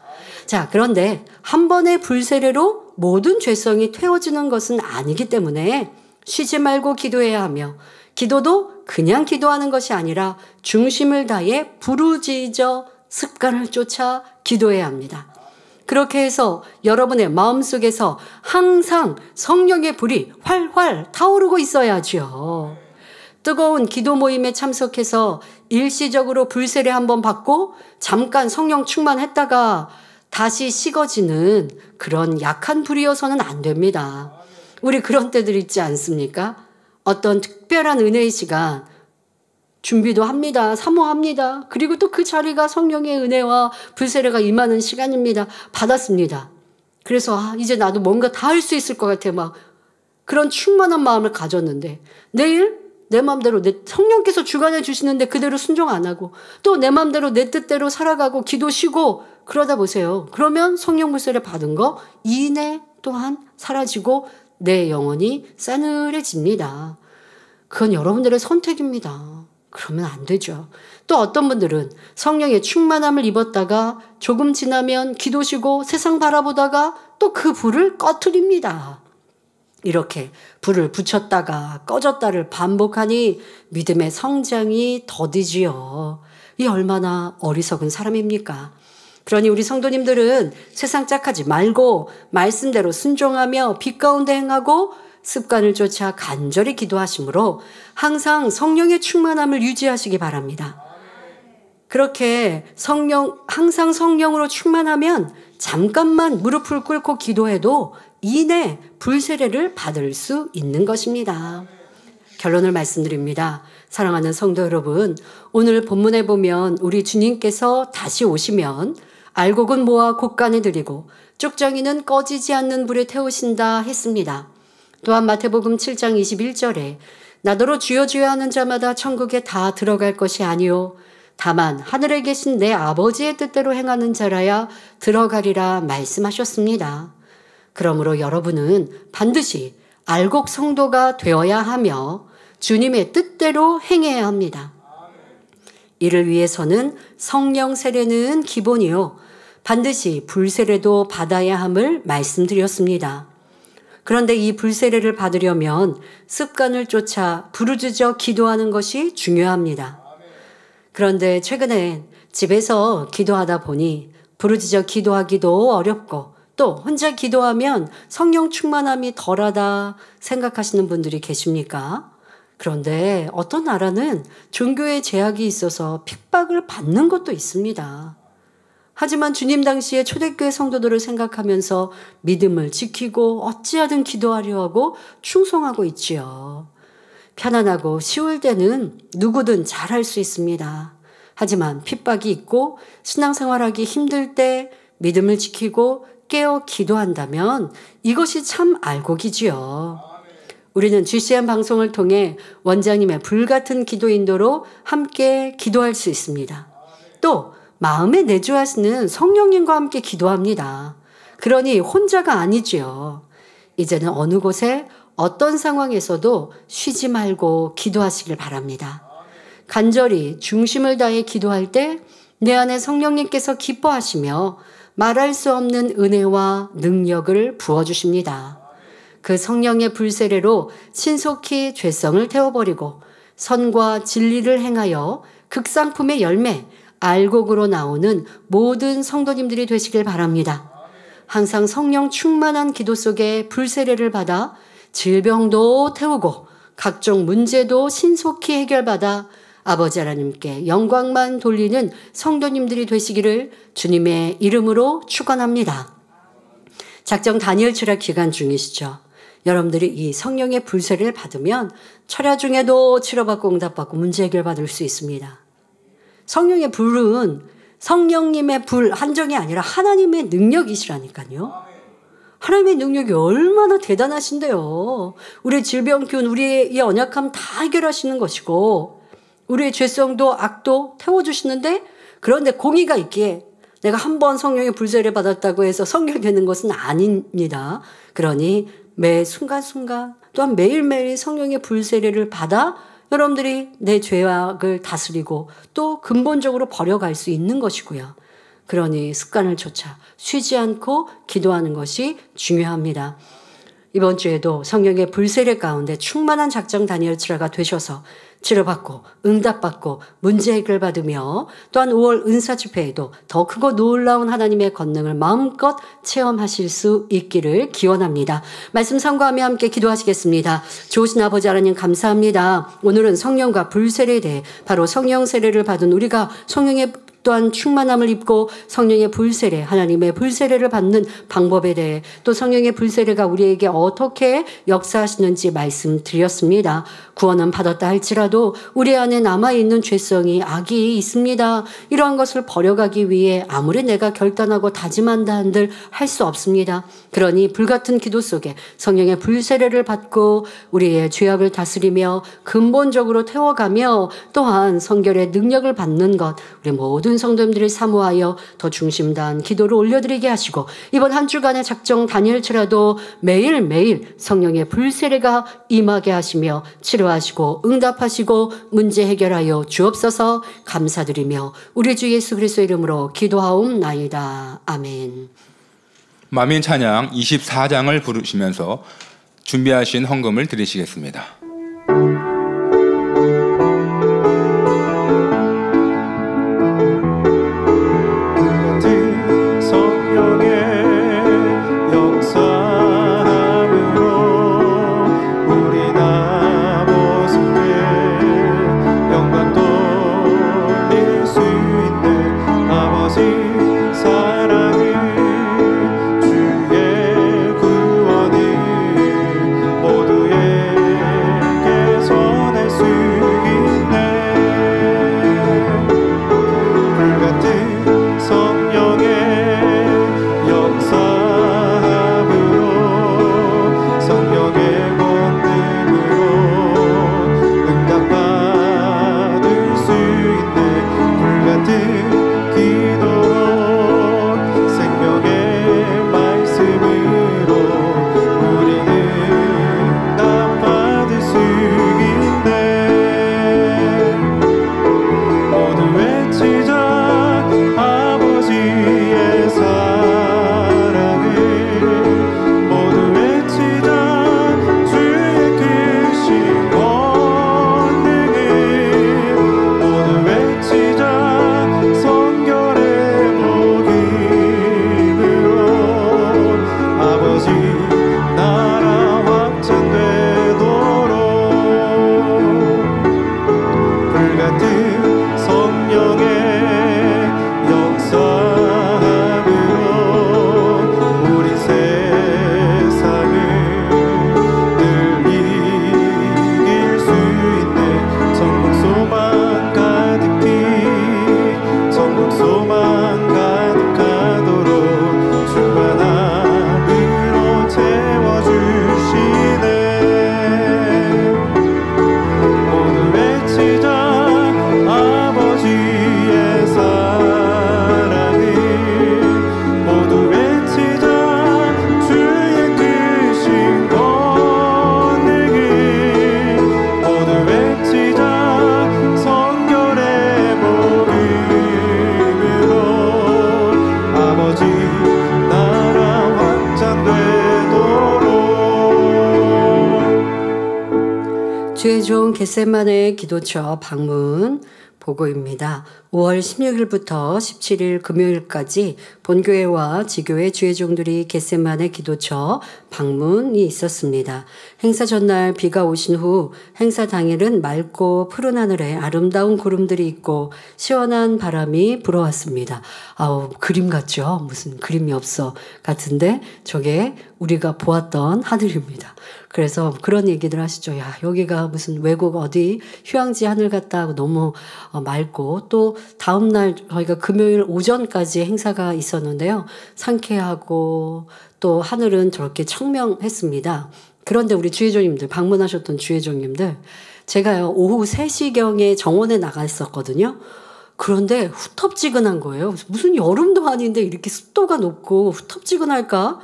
자, 그런데 한 번의 불세례로 모든 죄성이 태워지는 것은 아니기 때문에 쉬지 말고 기도해야 하며 기도도 그냥 기도하는 것이 아니라 중심을 다해 부르짖어 습관을 쫓아 기도해야 합니다. 그렇게 해서 여러분의 마음속에서 항상 성령의 불이 활활 타오르고 있어야죠. 뜨거운 기도 모임에 참석해서 일시적으로 불세례 한번 받고 잠깐 성령 충만했다가 다시 식어지는 그런 약한 불이어서는 안 됩니다. 우리 그런 때들 있지 않습니까? 어떤 특별한 은혜의 시간 준비도 합니다. 사모합니다. 그리고 또 그 자리가 성령의 은혜와 불세례가 임하는 시간입니다. 받았습니다. 그래서 이제 나도 뭔가 다 할 수 있을 것 같아. 막 그런 충만한 마음을 가졌는데 내일 내 마음대로 성령께서 주관해 주시는데 그대로 순종 안 하고 또 내 마음대로 내 뜻대로 살아가고 기도 쉬고 그러다 보세요. 그러면 성령 불세례 받은 거 이내 또한 사라지고 내 영혼이 싸늘해집니다. 그건 여러분들의 선택입니다. 그러면 안 되죠. 또 어떤 분들은 성령의 충만함을 입었다가 조금 지나면 기도 쉬고 세상 바라보다가 또 그 불을 꺼트립니다. 이렇게 불을 붙였다가 꺼졌다를 반복하니 믿음의 성장이 더디지요. 이 얼마나 어리석은 사람입니까? 그러니 우리 성도님들은 세상 짝하지 말고 말씀대로 순종하며 빛 가운데 행하고 습관을 쫓아 간절히 기도하심으로 항상 성령의 충만함을 유지하시기 바랍니다. 그렇게 항상 성령으로 충만하면 잠깐만 무릎을 꿇고 기도해도 이내 불세례를 받을 수 있는 것입니다. 결론을 말씀드립니다. 사랑하는 성도 여러분, 오늘 본문에 보면 우리 주님께서 다시 오시면 알곡은 모아 곳간에 들이고 쪽정이는 꺼지지 않는 불에 태우신다 했습니다. 또한 마태복음 7장 21절에 나더러 주여 주여 하는 자마다 천국에 다 들어갈 것이 아니요 다만 하늘에 계신 내 아버지의 뜻대로 행하는 자라야 들어가리라 말씀하셨습니다. 그러므로 여러분은 반드시 알곡 성도가 되어야 하며 주님의 뜻대로 행해야 합니다. 이를 위해서는 성령 세례는 기본이요 반드시 불세례도 받아야 함을 말씀드렸습니다. 그런데 이 불세례를 받으려면 습관을 쫓아 부르짖어 기도하는 것이 중요합니다. 그런데 최근에 집에서 기도하다 보니 부르짖어 기도하기도 어렵고 또 혼자 기도하면 성령 충만함이 덜하다 생각하시는 분들이 계십니까? 그런데 어떤 나라는 종교의 제약이 있어서 핍박을 받는 것도 있습니다. 하지만 주님 당시에 초대교회 성도들을 생각하면서 믿음을 지키고 어찌하든 기도하려 하고 충성하고 있지요. 편안하고 쉬울 때는 누구든 잘할 수 있습니다. 하지만 핍박이 있고 신앙생활하기 힘들 때 믿음을 지키고 깨어 기도한다면 이것이 참 알곡이지요. 우리는 GCN 방송을 통해 원장님의 불같은 기도 인도로 함께 기도할 수 있습니다. 또 마음에 내주하시는 성령님과 함께 기도합니다. 그러니 혼자가 아니지요. 이제는 어느 곳에 어떤 상황에서도 쉬지 말고 기도하시길 바랍니다. 간절히 중심을 다해 기도할 때 내 안에 성령님께서 기뻐하시며 말할 수 없는 은혜와 능력을 부어주십니다. 그 성령의 불세례로 신속히 죄성을 태워버리고 선과 진리를 행하여 극상품의 열매, 알곡으로 나오는 모든 성도님들이 되시길 바랍니다. 항상 성령 충만한 기도 속에 불세례를 받아 질병도 태우고 각종 문제도 신속히 해결받아 아버지 하나님께 영광만 돌리는 성도님들이 되시기를 주님의 이름으로 축원합니다. 작정 다니엘 철야 기간 중이시죠. 여러분들이 이 성령의 불세례를 받으면 철야 중에도 치료받고 응답받고 문제 해결받을 수 있습니다. 성령의 불은 성령님의 불 한정이 아니라 하나님의 능력이시라니까요. 하나님의 능력이 얼마나 대단하신데요. 우리의 질병, 기운, 우리의 연약함 다 해결하시는 것이고 우리의 죄성도 악도 태워주시는데 그런데 공의가 있기에 내가 한 번 성령의 불세례를 받았다고 해서 성결되는 것은 아닙니다. 그러니 매 순간순간 또한 매일매일 성령의 불세례를 받아 여러분들이 내 죄악을 다스리고 또 근본적으로 버려갈 수 있는 것이고요. 그러니 습관을 쫓아 쉬지 않고 기도하는 것이 중요합니다. 이번 주에도 성령의 불세례 가운데 충만한 작정 다니엘 철야가 되셔서 치료받고 응답받고 문제 해결받으며 또한 5월 은사집회에도 더 크고 놀라운 하나님의 권능을 마음껏 체험하실 수 있기를 기원합니다. 말씀 삼가하며 함께 기도하시겠습니다. 좋으신 아버지 하나님 감사합니다. 오늘은 성령과 불세례에 대해 바로 성령 세례를 받은 우리가 성령의 또한 충만함을 입고 성령의 불세례, 하나님의 불세례를 받는 방법에 대해 또 성령의 불세례가 우리에게 어떻게 역사하시는지 말씀드렸습니다. 구원은 받았다 할지라도 우리 안에 남아있는 죄성이 악이 있습니다. 이러한 것을 버려가기 위해 아무리 내가 결단하고 다짐한다 한들 할 수 없습니다. 그러니 불같은 기도 속에 성령의 불세례를 받고 우리의 죄악을 다스리며 근본적으로 태워가며 또한 성결의 능력을 받는 것 우리 모든 성도님들을 사모하여 더 중심 다한 기도를 올려드리게 하시고 이번 한 주간의 작정 다니엘 철야도 매일매일 성령의 불세례가 임하게 하시며 치료하시고 응답하시고 문제 해결하여 주옵소서. 감사드리며 우리 주 예수 그리스도의 이름으로 기도하옵나이다. 아멘. 마민 찬양 24장을 부르시면서 준비하신 헌금을 드리시겠습니다. 주의 종 겟세마네 기도처 방문 보고입니다. 5월 16일부터 17일 금요일까지 본교회와 지교회 주의 종들이 겟세마네 기도처 방문이 있었습니다. 행사 전날 비가 오신 후 행사 당일은 맑고 푸른 하늘에 아름다운 구름들이 있고 시원한 바람이 불어왔습니다. 아우, 그림 같죠? 무슨 그림이 없어 같은데 저게 우리가 보았던 하늘입니다. 그래서 그런 얘기들 하시죠. 야, 여기가 무슨 외국 어디 휴양지 하늘 같다 하고 너무 맑고, 또 다음날 저희가 금요일 오전까지 행사가 있었는데요. 상쾌하고 또 하늘은 저렇게 청명했습니다. 그런데 우리 주의종님들, 방문하셨던 주의종님들, 제가요 오후 3시경에 정원에 나가 있었거든요. 그런데 후텁지근한 거예요. 무슨 여름도 아닌데 이렇게 습도가 높고 후텁지근할까?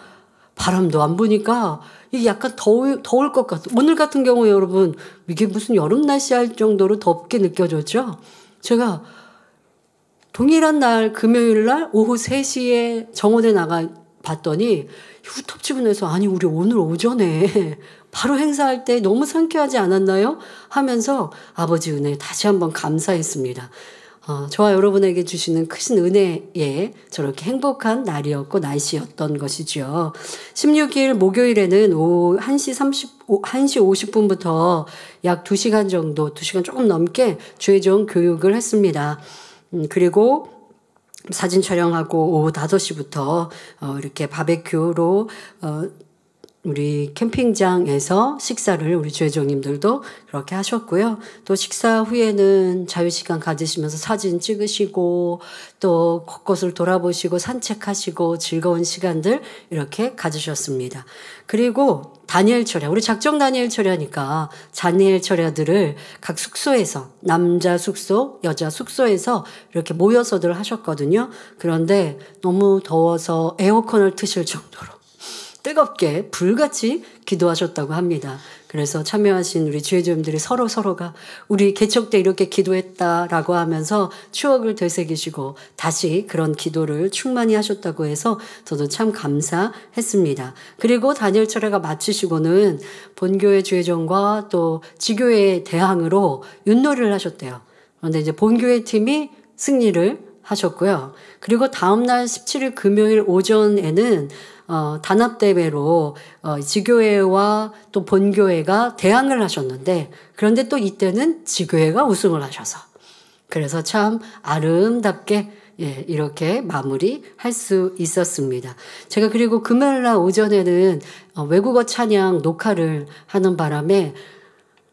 바람도 안 부니까 이게 약간 더울 것 같아요. 오늘 같은 경우에 여러분, 이게 무슨 여름 날씨 할 정도로 덥게 느껴졌죠? 제가 동일한 날 금요일 날 오후 3시에 정원에 나가 봤더니 후텁지근해서, 아니 우리 오늘 오전에 바로 행사할 때 너무 상쾌하지 않았나요? 하면서 아버지 은혜 다시 한번 감사했습니다. 저와 여러분에게 주시는 크신 은혜에 저렇게 행복한 날이었고 날씨였던 것이죠. 16일 목요일에는 오후 1시 50분부터 약 2시간 정도, 2시간 조금 넘게 주의종 교육을 했습니다. 그리고 사진 촬영하고 오후 5시부터 이렇게 바베큐로 우리 캠핑장에서 식사를 우리 주회종님들도 그렇게 하셨고요. 또 식사 후에는 자유시간 가지시면서 사진 찍으시고 또 곳곳을 돌아보시고 산책하시고 즐거운 시간들 이렇게 가지셨습니다. 그리고 다니엘 철야, 우리 작정 다니엘 철야니까 다니엘 철야들을 각 숙소에서, 남자 숙소, 여자 숙소에서 이렇게 모여서들 하셨거든요. 그런데 너무 더워서 에어컨을 트실 정도로 뜨겁게 불같이 기도하셨다고 합니다. 그래서 참여하신 우리 지회자님들이 서로가 우리 개척 때 이렇게 기도했다라고 하면서 추억을 되새기시고 다시 그런 기도를 충만히 하셨다고 해서 저도 참 감사했습니다. 그리고 단일 철회가 마치시고는 본교회 지회장과 또 지교회 대항으로 윷놀이를 하셨대요. 그런데 이제 본교회 팀이 승리를 하셨고요. 그리고 다음날 17일 금요일 오전에는 단합대회로 지교회와 또 본교회가 대항을 하셨는데, 그런데 또 이때는 지교회가 우승을 하셔서, 그래서 참 아름답게 이렇게 마무리할 수 있었습니다. 제가 그리고 금요일날 오전에는 외국어 찬양 녹화를 하는 바람에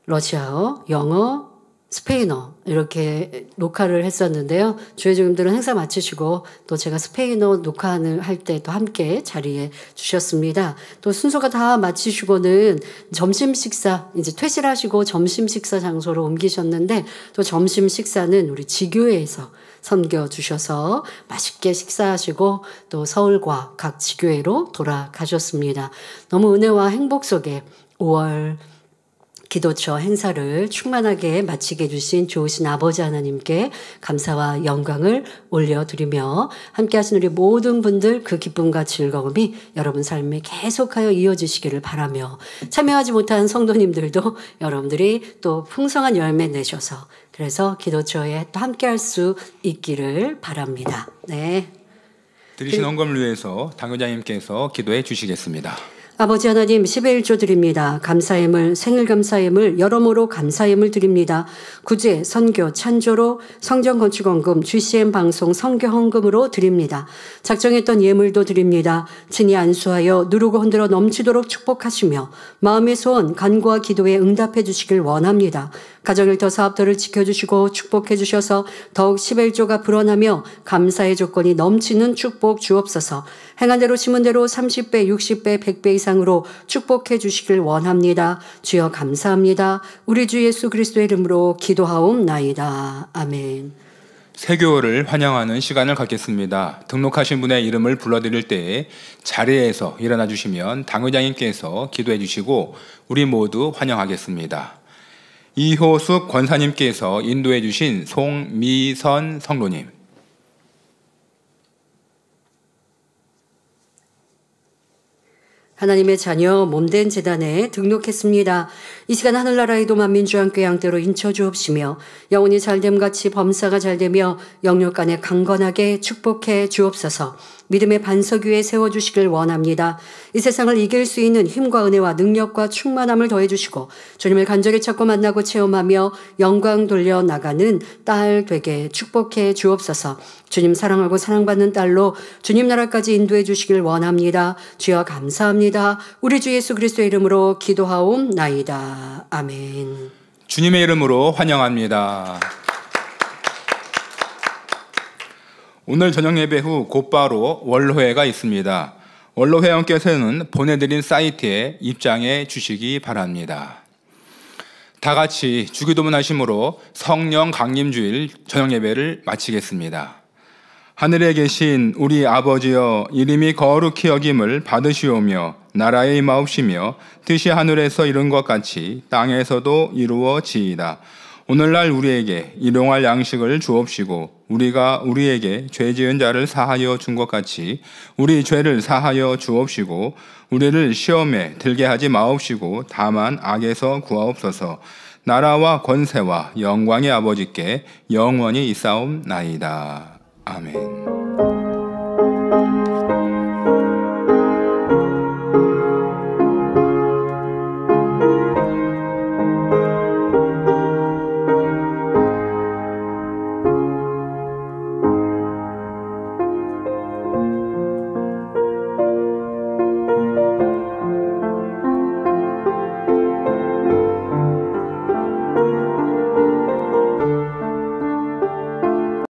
러시아어, 영어, 스페인어 이렇게 녹화를 했었는데요. 주회장님들은 행사 마치시고 또 제가 스페인어 녹화를 할 때 또 함께 자리해 주셨습니다. 또 순서가 다 마치시고는 점심 식사, 이제 퇴실하시고 점심 식사 장소로 옮기셨는데, 또 점심 식사는 우리 지교회에서 섬겨주셔서 맛있게 식사하시고 또 서울과 각 지교회로 돌아가셨습니다. 너무 은혜와 행복 속에 5월 기도처 행사를 충만하게 마치게 해주신 좋으신 아버지 하나님께 감사와 영광을 올려드리며, 함께 하신 우리 모든 분들 그 기쁨과 즐거움이 여러분 삶에 계속하여 이어지시기를 바라며, 참여하지 못한 성도님들도 여러분들이 또 풍성한 열매 내셔서 그래서 기도처에 또 함께 할 수 있기를 바랍니다. 네. 드리신 헌금을 위해서 당회장님께서 기도해 주시겠습니다. 아버지 하나님, 10의 1조 드립니다. 감사임을, 생일 감사임을, 여러모로 감사임을 드립니다. 구제, 선교, 찬조로, 성전 건축헌금, GCN 방송 선교 헌금으로 드립니다. 작정했던 예물도 드립니다. 친히 안수하여 누르고 흔들어 넘치도록 축복하시며 마음의 소원, 간구와 기도에 응답해 주시길 원합니다. 가정일터 사업터를 지켜주시고 축복해 주셔서 더욱 10의 1조가 불어나며 감사의 조건이 넘치는 축복 주옵소서. 행한 대로 심은 대로 30배, 60배, 100배 이상으로 축복해 주시길 원합니다. 주여 감사합니다. 우리 주 예수 그리스도의 이름으로 기도하옵나이다. 아멘. 세교를 환영하는 시간을 갖겠습니다. 등록하신 분의 이름을 불러드릴 때에 자리에서 일어나 주시면 당회장님께서 기도해 주시고 우리 모두 환영하겠습니다. 이효숙 권사님께서 인도해 주신 송미선 성도님, 하나님의 자녀 몸된 재단에 등록했습니다. 이 시간 하늘나라에도 만민주 함께 양대로 인쳐 주옵시며 영혼이 잘됨같이 범사가 잘되며 영육간에 강건하게 축복해 주옵소서. 믿음의 반석 위에 세워주시길 원합니다. 이 세상을 이길 수 있는 힘과 은혜와 능력과 충만함을 더해주시고 주님을 간절히 찾고 만나고 체험하며 영광 돌려 나가는 딸 되게 축복해 주옵소서. 주님 사랑하고 사랑받는 딸로 주님 나라까지 인도해 주시길 원합니다. 주여 감사합니다. 우리 주 예수 그리스도의 이름으로 기도하옵나이다. 아멘. 주님의 이름으로 환영합니다. 오늘 저녁 예배 후 곧바로 원로회가 있습니다. 원로회원께서는 보내드린 사이트에 입장해 주시기 바랍니다. 다 같이 주기도문 하심으로 성령 강림주일 저녁 예배를 마치겠습니다. 하늘에 계신 우리 아버지여, 이름이 거룩히 여김을 받으시오며 나라의 임하옵시며 뜻이 하늘에서 이룬 것 같이 땅에서도 이루어지이다. 오늘날 우리에게 일용할 양식을 주옵시고 우리가 우리에게 죄 지은 자를 사하여 준 것 같이 우리 죄를 사하여 주옵시고 우리를 시험에 들게 하지 마옵시고 다만 악에서 구하옵소서. 나라와 권세와 영광의 아버지께 영원히 있사옵나이다. 아멘.